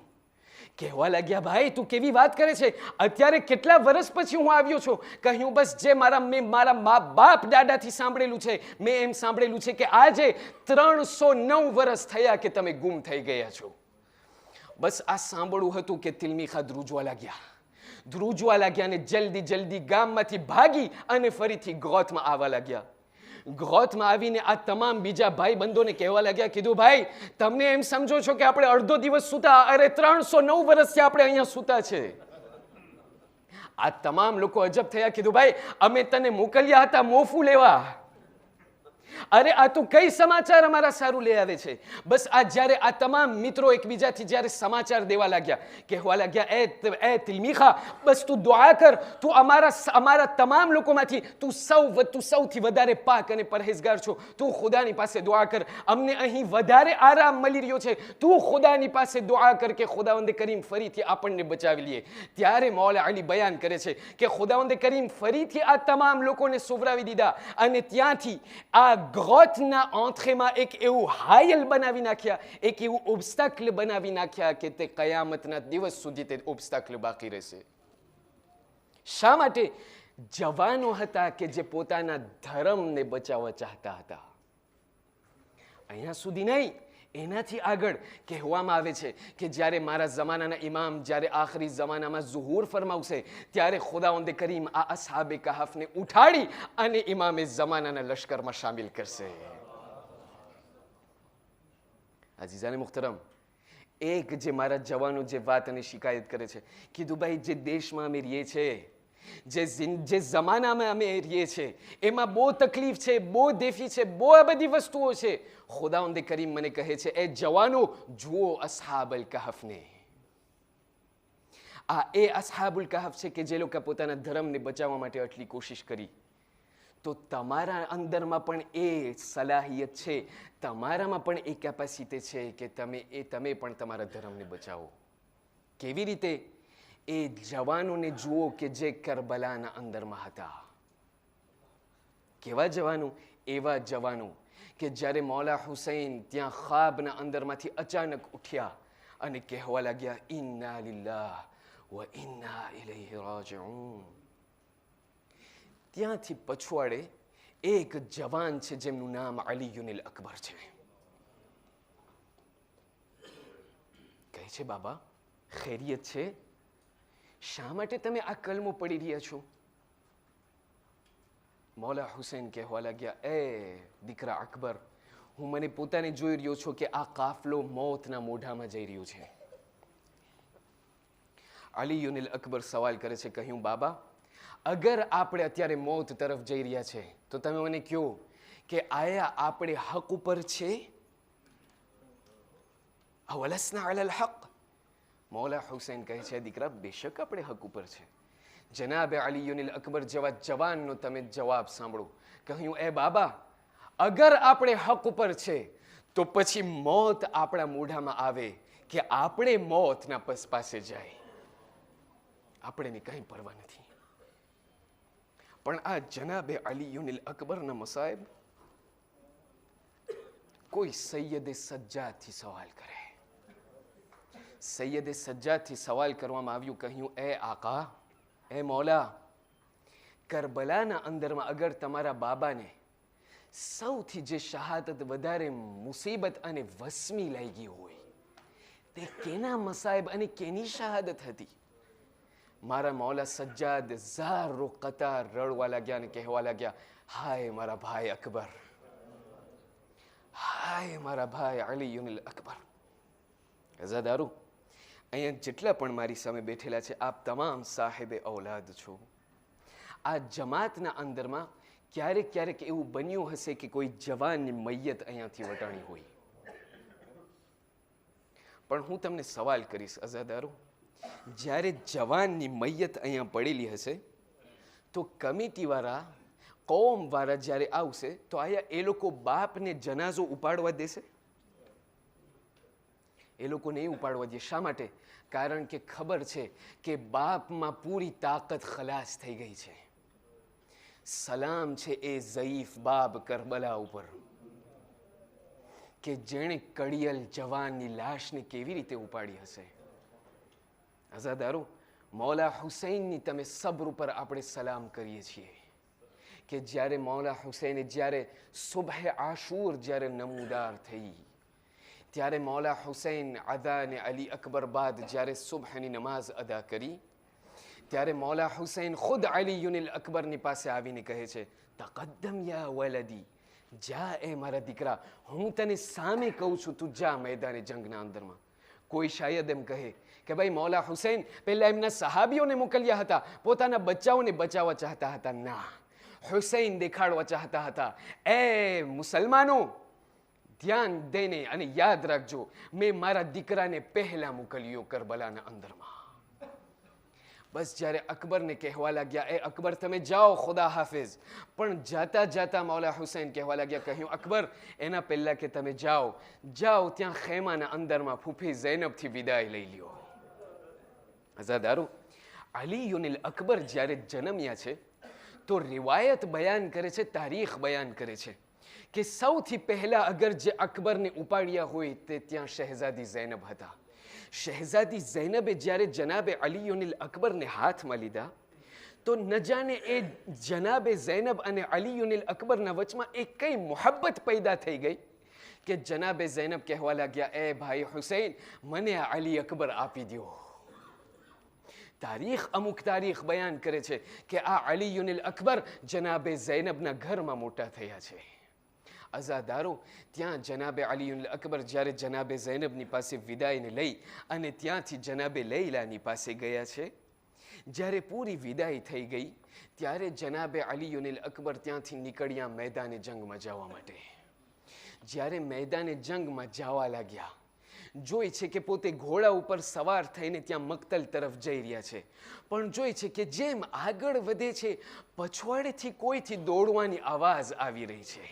કહેવા લાગ્યા ભાઈ તું કેવી વાત કરે છે? અત્યારે કેટલા વર્ષ પછી હું આવ્યો છું? કહ્યું બસ જે મેં મારા બાપ દાદાથી સાંભળેલું છે, મેં એમ સાંભળેલું છે કે આજે 309 વર્ષ થયા કે તમે ગુમ થઈ ગયા છો. બસ આ સાંભળવું હતું કે તિલમીખા ધ્રુજવા લાગ્યા અને જલ્દી ગામમાંથી ભાગી અને ફરીથી ગોથમાં આવવા લાગ્યા. ગોથમાં આવીને આ તમામ બીજા ભાઈ બંધોને કહેવા લાગ્યા, કીધું ભાઈ તમને એમ સમજો છો કે આપણે અડધો દિવસ સૂતા? અરે 309 વર્ષથી આપણે અહીંયા સૂતા છે. આ તમામ લોકો અજબ થયા, કીધું ભાઈ અમે તને મોકલ્યા હતા મોફું લેવા. અરે આ તું કઈ સમાચાર અમારા સારું લઈ આવે છે? બસ આ જ્યારે આ તમામ મિત્રો એકબીજાથી જ્યારે સમાચાર દેવા લાગ્યા, કહેવા લાગ્યા, એ તિલમીખા બસ તું દુઆ કર, તું અમારા તમામ લોકોમાંથી તું સૌથી વધારે પાક અને પરહેઝગાર છો, તું ખુદાની પાસે દુઆ કર, અમને અહીં વધારે આરામ મળી રહ્યો છે, તું ખુદાની પાસે દુઆ કર કે ખુદાવંદ કરીમ ફરીથી આપણને બચાવી લે. ત્યારે મૌલા અલી બયાન કરે છે કે ખુદાવંદ કરીમ ફરીથી આ તમામ લોકોને સુવરાવી દીધા અને ત્યાંથી આ ગોથના આંખેમાં એક એવું હાયલ બનાવી નાખ્યા, એક એવું ઓબ્સ્ટાકલ બનાવી નાખ્યા કે તે કયામતના દિવસ સુધી તે ઓબ્સ્ટાકલ બાકી રહેશે. શા માટે? જવાનો હતા કે જે પોતાના ધર્મને બચાવવા ચાહતા હતા. અહીંયા સુધી નહીં, એનાથી આગળ કહેવામાં આવે છે કે જ્યારે મારા જમાનાના ઇમામ જ્યારે આખરી જમાનામાં ઝુહૂર ફરમાવશે ત્યારે ખુદાવંદ કરીમ આ અસ્હાબે કહફને ઉઠાડી અને ઇમામે જમાનાના લશ્કરમાં શામિલ કરશે. અઝીઝાને મુહતરમ, એક જે મારા જવાનો જે વાત અને શિકાયત કરે છે, કીધું ભાઈ જે દેશમાં અમે રહીએ છીએ, જે જમાનામાં અમે રહીએ છીએ એમાં બહુ તકલીફ છે, બહુ દેફી છે, બહુ આ બધી વસ્તુઓ છે. ખુદાવંદ કરીમ મને કહે છે, એ જવાનો જુઓ અસ્હાબુલ કહફને. આ એ અસ્હાબુલ કહફ છે કે જે લોકો પોતાના ધર્મને બચાવવા માટે આટલી કોશિશ કરી. તો તમારા અંદરમાં પણ એ સલાહિયત છે, તમારામાં પણ એ કેપેસિટી છે કે તમે પણ તમારા ધર્મને બચાવો. કેવી રીતે? એ જવાનોને જુઓ કે જે કરબલાના અંદરમાં હતા. કેવા જવાનો? એવા જવાનો કે જ્યારે મૌલા હુસૈન ત્યાં ખ્વાબના અંદરમાંથી અચાનક ઉઠ્યા અને કહેવા લાગ્યા, ઇન્ના લિલ્લાહ વ ઇન્ના ઇલૈહિ રાજિઉન. ત્યાંથી પછવાડે એક જવાન છે જેમનું નામ અલીયુલ અકબર છે. કહે છે, બાબા ખૈરિયત છે? શા માટે તમે આ કલમો પડી રહ્યા છો? મૌલા હુસૈન કહેવા લાગ્યા, એ દીકરા અકબર, હું મને પોતાને જોઈ રહ્યો છું કે આ કાફલો મોતના મોઢામાં જઈ રહ્યો છે. અલીયુલ અકબર સવાલ કરે છે, કહ્યું, બાબા અગર આપણે અત્યારે મોત તરફ જઈ રહ્યા છે તો તમે મને કહો કે આયા આપણે હક ઉપર છે? અવલસના અલલ હક. મૌલા હુસૈન કહે છે, દીકરા બેશક આપણે હક ઉપર છે. જનાબે અલીયુલ અકબર જેવા જવાનનો તમે જવાબ સાંભળો. કહ્યું, એ બાબા અગર આપણે હક ઉપર છે તો પછી મોત આપણા મોઢામાં આવે કે આપણે મોતના પાસે જાય, આપણે કંઈ પરવા નથી. પણ આ જનાબે અલીયુલ અકબરના મસાહેબ કોઈ સૈયદે સજ્જાદથી સવાલ કરે. સૈયદે સજ્જાદથી સવાલ કરવામાં આવ્યું, કહ્યું, એ આકા, એ મૌલા, કરબલાના અંદરમાં અગર તમારા બાબાને સૌથી જે શહાદત વધારે મુસીબત અને વસમી લાગી હોય તે કેના મસાહેબ અને કેની શહાદત હતી? મારા મૌલા સજ્જાદ ઝારો કતાર રડવા લાગ્યા અને કહેવા લાગ્યા, હાય મારા ભાઈ અકબર, હાય મારા ભાઈ અલીયુલ અકબર. અઝાદારો, અહીંયા જેટલા પણ મારી સામે બેઠેલા છે, આપ તમામ સાહેબે ઔલાદ છો. આ જમાતના અંદરમાં ક્યારેક ક્યારેક એવું બન્યું હશે કે કોઈ જવાનની મૈયત અહીંયાથી વટાણી હોય. પણ હું તમને સવાલ કરીશ અઝાદારો, જ્યારે જવાનની મૈયત અહીંયા પડેલી હશે તો કમિટીવાળા, કૌમવાળા જ્યારે આવશે તો અહીંયા એ લોકો બાપને જનાઝો ઉપાડવા દેશે? એ લોકો નહીં ઉપાડવા દે. શા માટે? કારણ કે ખબર છે કે બાપમાં પૂરી તાકાત ખલાસ થઈ ગઈ છે. સલામ છે એ ઝઈફ બાપ કરબલા ઉપર કે જેણે કડિયલ જવાનની લાશને કેવી રીતે ઉપાડી હશે. અઝાદારો, મૌલા હુસૈનની તમે સબ્ર ઉપર આપણે સલામ કરીએ છીએ કે જ્યારે મૌલા હુસૈને જ્યારે સુબહ આશૂર જ્યારે નમૂદાર થઈ ત્યારે મૌલા હુસૈન અદાને અલી અકબર બાદ જ્યારે સુબહની નમાઝ અદા કરી ત્યારે મૌલા હુસૈન ખુદ અલીયુલ અકબરની પાસે આવીને કહે છે, તકદ્દમ યા વલદી જા એ મારા દીકરા, હું તને સામે કહું છું, તું જા મેદાને જંગના અંદરમાં. કોઈ શાયદ એમ કહે કે ભાઈ મૌલા હુસૈન પહેલા એમના સહાબીઓને મોકલ્યા હતા, પોતાના બચ્ચાઓને બચાવવા ચાહતા હતા. ના, હુસૈન દેખાડવા ચાહતા હતા, એ મુસલમાનો ધ્યાન દઈને અને યાદ રાખજો, મેં મારા દીકરાને પહેલા મોકલ્યો કરબલાના અંદરમાં. બસ જ્યારે અકબરને કહેવા લાગ્યા, એ અકબર તમે જાઓ, ખુદા હાફિઝ. પણ જાતા જાતા મૌલા હુસૈન કહેવા લાગ્યા, કહ્યું અકબર એના પહેલા કે તમે જાઓ, જાઓ ત્યાં ખેમાના અંદરમાં ફૂફી ઝૈનબથી વિદાય લઈ લ્યો. અઝાદારો, અલીયુનિલ અકબર જ્યારે જન્મ્યા છે તો રિવાયત બયાન કરે છે, તારીખ બયાન કરે છે કે સૌથી પહેલા અગર જે અકબરને ઉપાડ્યા હોય તે ત્યાં શહેઝાદી ઝૈનબ હતા. શહેઝાદી ઝૈનબે જ્યારે જનાબે અલીયુનિલ અકબરને હાથમાં લીધા તો ન જાણે એ જનાબે ઝૈનબ અને અલીયુનિલ અકબરના વચમાં એક કઈ મોહબ્બત પેદા થઈ ગઈ કે જનાબે ઝૈનબ કહેવા લાગ્યા, એ ભાઈ હુસૈન, મને આ અલી અકબર આપી દો. તારીખ અમુક તારીખ બયાન કરે છે કે આ અલીયુનિલ અકબર જનાબે ઝૈનબના ઘરમાં મોટા થયા છે. અઝાદારો, ત્યાં જનાબે અલીયુલ અકબર જ્યારે જનાબે ઝૈનબની પાસે વિદાયને લઈ અને ત્યાંથી જનાબે લૈલાની પાસે ગયા છે, જ્યારે પૂરી વિદાય થઈ ગઈ ત્યારે જનાબે અલીયુલ અકબર ત્યાંથી નીકળ્યા મેદાને જંગમાં જવા માટે. જ્યારે મેદાને જંગમાં જવા લાગ્યા, જોઈ છે કે પોતે ઘોડા ઉપર સવાર થઈને ત્યાં મક્તલ તરફ જઈ રહ્યા છે, પણ જોઈ છે કે જેમ આગળ વધે છે પછવાડેથી કોઈથી દોડવાની આવાજ આવી રહી છે.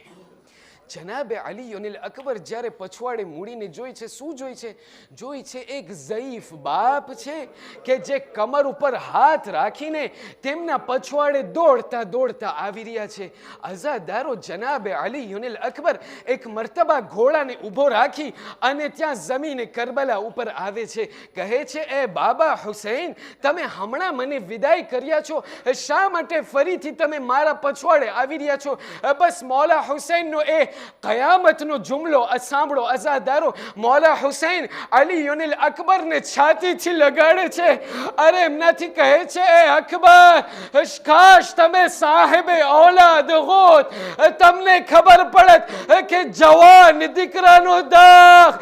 જનાબે અલીયુનિલ અકબર જ્યારે પછવાડે મૂડીને જોઈ છે, શું જોઈ છે? જોઈ છે એક ઝઈફ બાપ છે કે જે કમર ઉપર હાથ રાખીને તેમના પછવાડે દોડતા દોડતા આવી રહ્યા છે. અઝાદારો, જનાબે અલીયુનિલ અકબર એક મર્તબા ઘોડાને ઊભો રાખી અને ત્યાં જમીને કરબલા ઉપર આવે છે. કહે છે, એ બાબા હુસૈન, તમે હમણાં મને વિદાય કર્યા છો, શા માટે ફરીથી તમે મારા પછવાડે આવી રહ્યા છો? બસ મૌલા હુસૈનનો એ કયામતનો જુમલો સાંભળો. અઝાદારો, મૌલા હુસૈન અલીયુનિલ અકબરને છાતીથી લગાડે છે. અરે એમનાથી કહે છે, એ અકબર, કાશ તમે સાહેબે ઔલાદ હોત, તમને ખબર પડત કે જવાન દીકરાનો દાગ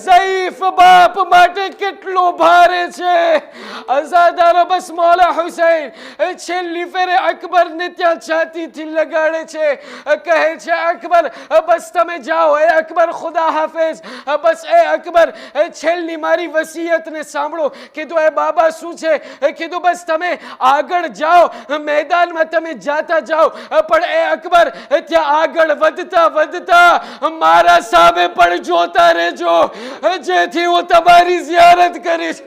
ઝઈફ બાપ માટે કેટલો ભારે છે. અઝાદારો, બસ મૌલા હુસૈન છેલ્લી ફેરે અકબરને ત્યાં છાતીથી લગાડે છે. કહે છે, અકબર બસ તમે જાઓ, એ અકબર ખુદા હાફિઝ, બસ એ અકબર છેલ્લી મારી વસિયતને સાંભળો. કીધું, એ બાબા શું છે? કીધું, બસ તમે આગળ જાઓ, મેદાનમાં તમે જાતા જાઓ, પણ એ અકબર ત્યાં આગળ વધતા વધતા મારા સામે પણ જોતા રહેજો, જેથી હું તમારી ઝિયારત કરીશ.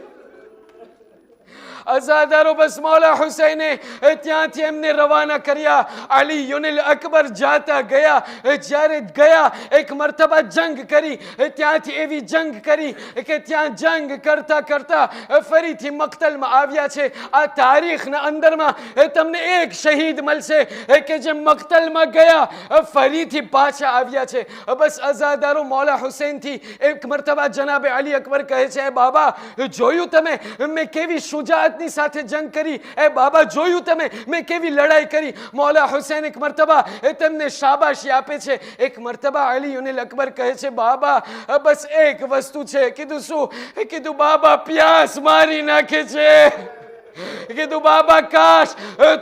અઝાદારો, બસ મૌલા હુસૈને ત્યાંથી એમને રવાના કર્યા. અલીયુનિલ અકબર જાતા ગયા. જ્યારે ગયા એક મર્તબા જંગ કરી, ત્યાંથી એવી જંગ કરી કે ત્યાં જંગ કરતા કરતા ફરીથી મક્તલમાં આવ્યા છે. આ તારીખના અંદરમાં તમને એક શહીદ મળશે કે જે મક્તલમાં ગયા ફરીથી પાછા આવ્યા છે. બસ અઝાદારો, મૌલા હુસૈનથી એક મર્તબા જનાબે અલી અકબર કહે છે, બાબા જોયું તમે મેં કેવી શુજાઅત સાથે જંગ કરી? એ બાબા જોયું તમે મેં કેવી લડાઈ કરી? મૌલા હુસૈન એક મર્તબા તેમને શાબાશી આપે છે. એક મર્તબા અલીયુનિલ અકબર કહે છે, બાબા બસ એક વસ્તુ છે. કીધું, શું? કીધું, બાબા પ્યાસ મારી નાખે છે. કીધું, બાબા કાશ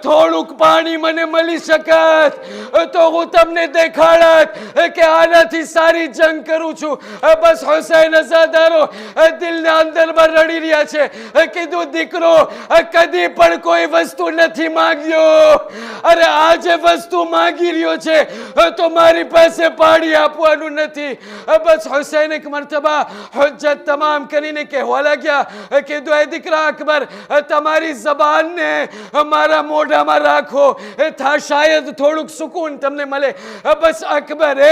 થોડુંક પાણી મને મળી શકત તો હું તમને દેખાડત કે આનાથી સારી જંગ કરું છું. બસ હુસૈન અઝાદારો દિલના અંદરમાં રડી રહ્યા છે. કીધું, દીકરો કદી પણ કોઈ વસ્તુ નથી માંગ્યો, અરે આજે વસ્તુ માંગી રહ્યો છે તો મારી પાસે પાણી આપવાનું નથી. બસ હુસૈન એક મર્તબા હુજ્જત તમામ કરીને કહેવા લાગ્યા. કીધું, એ દીકરા અકબર, તમારી જબાનને મારા મોઢામાં રાખો, શાયદ થોડુંક સુકૂન તમને મળે. બસ અકબરે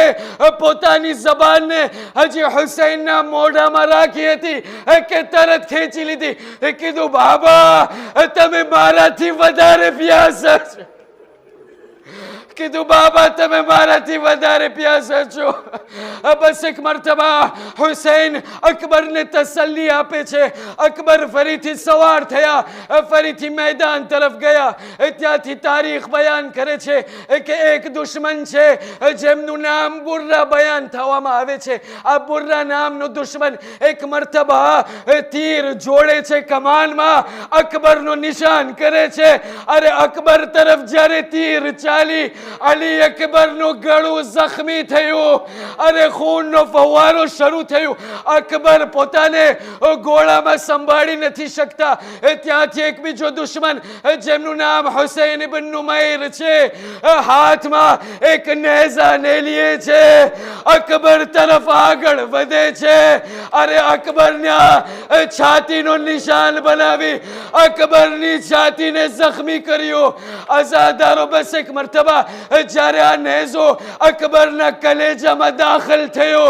પોતાની જબાનને હજી હુસૈનના મોઢામાં રાખી હતી કે તરત ખેંચી લીધી. કીધું, બાબા તમે મારાથી વધારે પ્યાસ. કીધું બાબા તમે મારાથી વધારે પ્યાસા છો. બસ એક મરતબા હુસૈન અકબરને તસલ્લી આપે છે. અકબર ફરીથી સવાર થયા, ફરીથી મેદાન તરફ ગયા. ત્યાંથી તારીખ બયાન કરે છે કે એક દુશ્મન છે જેમનું નામ બુર્રા બયાન થવામાં આવે છે. આ બુર્રા નામનો દુશ્મન એક મરતબા તીર જોડે છે કમાનમાં, અકબરનો નિશાન કરે છે. અરે અકબર તરફ જ્યારે તીર ચાલી, અલી અકબરનું ગળું જખમી થયું. અરે ખૂનનો ફવારો શરૂ થયો. અકબર પોતાને ગોળામાં સંભાળી નથી શકતા. ત્યાંથી એક બીજો દુશ્મન જેમનું નામ હુસૈન ઇબ્ન નુમૈર છે, હાથમાં એક નેઝા નેલીએ છે, અકબર તરફ આગળ વધે છે. અરે અકબરના છાતીનો નિશાન બનાવી અકબરની છાતીને જખમી કર્યો. અઝાદારો બસ એક મરતબા જ્યારે આ નેઝો અકબરના કલેજામાં દાખલ થયો,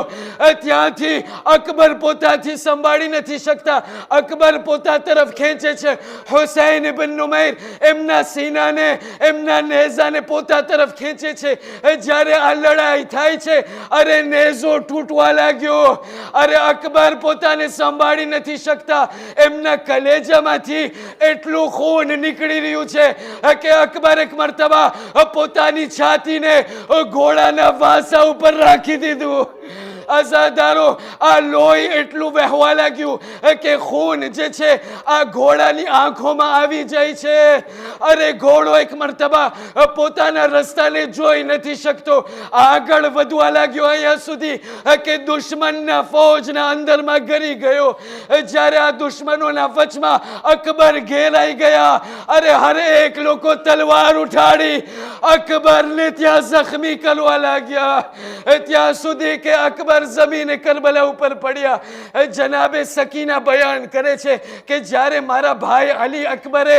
ત્યાંથી અકબર પોતાથી સંભાળી નથી શકતા. અકબર પોતા તરફ ખેંચે છે. હુસૈન ઇબ્ન નુમૈર એમના સીનાને, એમના નેઝાને પોતા તરફ ખેંચે છે. જ્યારે આ લડાઈ થાય છે, અરે નેઝો તૂટવા લાગ્યો. અરે અકબર પોતાને સંભાળી નથી શકતા. એમના કલેજામાંથી એટલું ખૂન નીકળી રહ્યું છે કે અકબર એક મરતબા પોતાની છાતીને ઘોડાના વાસા ઉપર રાખી દીધું. અઝાદારો આ લોહી એટલું વહેવા લાગ્યું કે ખૂન જે છે આ ઘોડાની આંખોમાં આવી જાય છે. અરે ઘોડો એક મરતબા પોતાના રસ્તાને જોઈ નથી શકતો. આગળ વધવા લાગ્યો અહીંયા સુધી કે દુશ્મનના ફૌજના અંદરમાં ગરી ગયો. જ્યારે આ દુશ્મનોના વચમાં અકબર ઘેરાઈ ગયા, અરે હરેક લોકો તલવાર ઉઠાડી અકબરને ત્યાં જખમી કરવા લાગ્યા. ત્યાં સુધી કે અકબર જમીને કરબલા ઉપર પડ્યા. જનાબે સકીના બયાન કરે છે કે જ્યારે મારા ભાઈ અલી અકબરે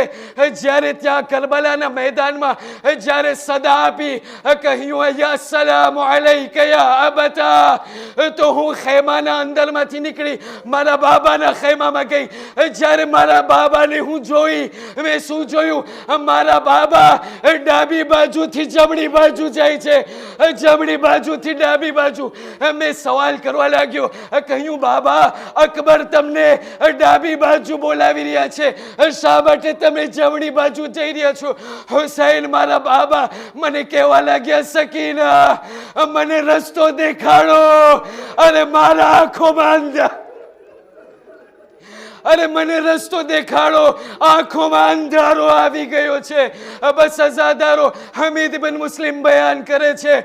જ્યારે ત્યાં કરબલાના મેદાનમાં જ્યારે સદા આપી, કહ્યું યા સલામ અલૈકા યા અબતા, તો હું ખેમાના અંદરમાંથી નીકળી મારા બાબાના ખેમામાં ગઈ. જ્યારે મારા બાબાને હું જોઈ, મેં શું જોયું? મારા બાબા ડાબી બાજુથી જમણી બાજુ જાય છે, જમણી બાજુથી ડાબી બાજુ. મેં સવાલ કરવા લાગ્યો, કહ્યું બાબા અકબર તમને ડાબી બાજુ બોલાવી રહ્યા છે, શા માટે તમે જમણી બાજુ જઈ રહ્યા છો? હુસૈન મારા બાબા મને કહેવા લાગ્યા, સકીના મને રસ્તો દેખાડો. અરે મારા આંખોમાં અંધા, અરે મને રસ્તો દેખાડો, આંખોમાં અંધારો આવી ગયો છે. બસ અઝાદારો હમીદ ઇબ્ન મુસ્લિમ બયાન કરે છે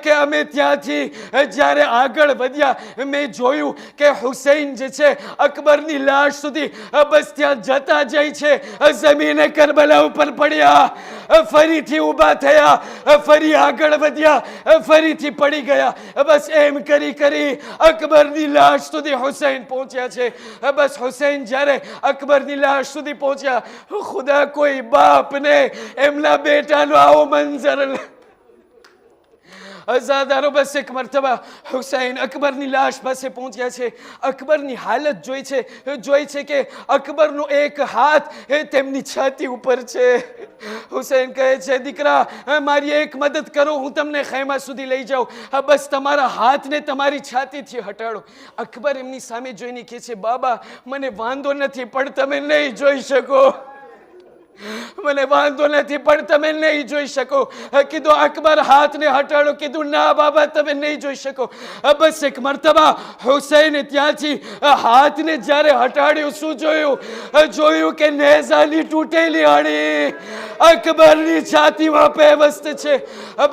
કે અમે ત્યાંથી જ્યારે આગળ વધ્યા, મેં જોયું કે હુસૈન જે છે અકબરની લાશ સુધી બસ ત્યાં જતા જાય છે. જમીને કરબલા ઉપર પડ્યા, ફરીથી ઊભા થયા, ફરી આગળ વધ્યા, ફરીથી પડી ગયા. બસ એમ કરી કરી અકબરની લાશ સુધી હુસૈન પહોંચ્યા છે. બસ હુસૈન જ્યારે અકબરની લાશ સુધી પહોંચ્યા, ખુદા કોઈ બાપને એમના બેટાનો આવો મંઝર. અઝાદારો બસ એક મરતબા હુસૈન અકબરની લાશ પાસે પહોંચ્યા છે. અકબરની હાલત જોઈ છે કે અકબરનો એક હાથ તેમની છાતી ઉપર છે. હુસૈન કહે છે, દીકરા મારી એક મદદ કરો, હું તમને ખેમા સુધી લઈ જાઉં. બસ તમારા હાથને તમારી છાતીથી હટાડો. અકબર એમની સામે જોઈને કહે છે, બાબા મને વાંધો નથી પણ તમે નહીં જોઈ શકો. મને વાંધો નથી પણ તમે નહીં જોઈ શકો. કીધું અકબર હાથને હટાડો. કીધું ના બાબા તમે નહીં જોઈ શકો. બસ એક મરતબા હુસૈને ત્યાંથી હાથને જ્યારે હટાડ્યું, શું જોયું? જોયું કે નેઝાની તૂટેલી હળી અકબરની છાતીમાં પેવસ્ત છે.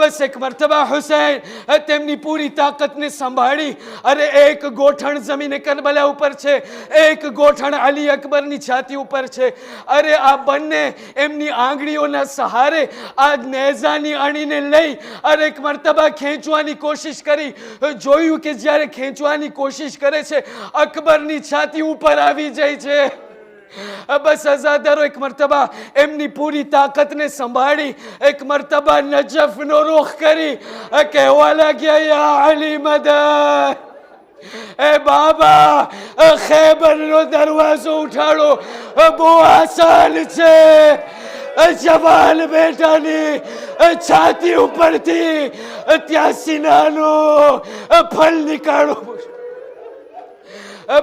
બસ એક મરતબા હુસૈન તેમની પૂરી તાકાતને સંભાળી, અરે એક ગોઠણ જમીને કરબલા ઉપર છે, એક ગોઠણ અલી અકબરની છાતી ઉપર છે. અરે આ બંને એમની આંગળીઓના સહારે આ નેઝાની અણીને લઈ અરે એક મરતબા ખેંચવાની કોશિશ કરી. જોયું કે જ્યારે ખેંચવાની કોશિશ કરે છે, અકબરની છાતી ઉપર આવી જાય છે. બસ અઝાદારો એક મરતબા એમની પૂરી તાકાતને સંભાળી એક મરતબા નજફનો રૂખ કરી કહેવા લાગ્યા, યા અલી મદદ, એ બાબા ખૈબરનો દરવાજો ઉઠાડો, બહુ આસાન છે. જવાન બેટાની છાતી ઉપરથી ત્યાં સિનાનો ફળ નીકાળો.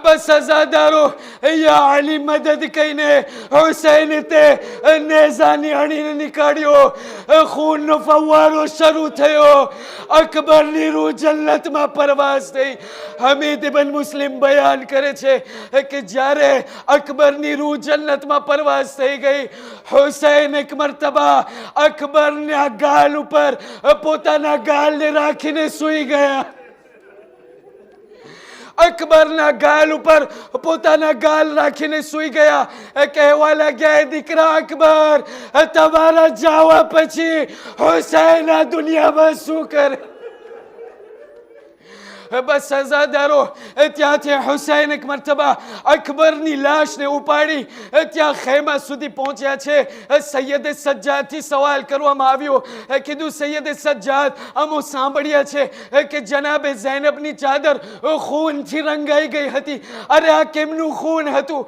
બસ સજાદારો યા અલી મદદ કહીને હુસૈન તે નેઝાની અણીને નીકાળ્યો. ખૂનનો ફવારો શરૂ થયો. અકબરની રૂહ જન્નતમાં પરવાસ થઈ. હમીદ ઇબ્ન મુસ્લિમ બયાન કરે છે કે જ્યારે અકબરની રૂહ જન્નતમાં પરવાસ થઈ ગઈ, હુસૈન એક મરતબા અકબરના ગાલ ઉપર પોતાના ગાલને રાખીને સૂઈ ગયા. અકબરના ગાલ ઉપર પોતાના ગાલ રાખીને સૂઈ ગયા. કહેવા લાગ્યા, દીકરા અકબર, તમારા જાવા પછી હુસૈન આ દુનિયામાં શું કરે? બસ સજાદારો ત્યાંથી હુસૈન એક મરતબા અકબરની લાશને ઉપાડી ત્યાં ખેમા સુધી પહોંચ્યા છે. સૈયદ સજ્જાદથી સવાલ કરવામાં આવ્યો. કીધું, સૈયદ સજ્જાદ, અમો સાંભળ્યા છે કે જનાબે ઝૈનબની ચાદર ખૂનથી રંગાઈ ગઈ હતી. અરે આ કેમનું ખૂન હતું?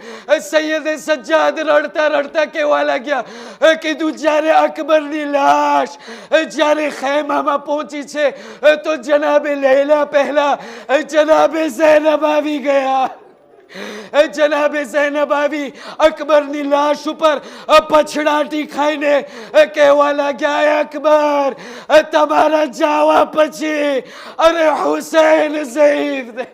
સૈયદ સજ્જાદ રડતા રડતા કહેવા લાગ્યા, કીધું, જ્યારે અકબરની લાશ જ્યારે ખેમામાં પહોંચી છે તો જનાબે લૈલા પહેલા જનાબે ઝૈનબ આવી ગયા. જનાબે ઝૈનબ આવી અકબરની લાશ ઉપર પછડાટી ખાઈને કહેવા લાગ્યા, અકબર, તમારા જાવા પછી અરે હુસૈન ઝઈફ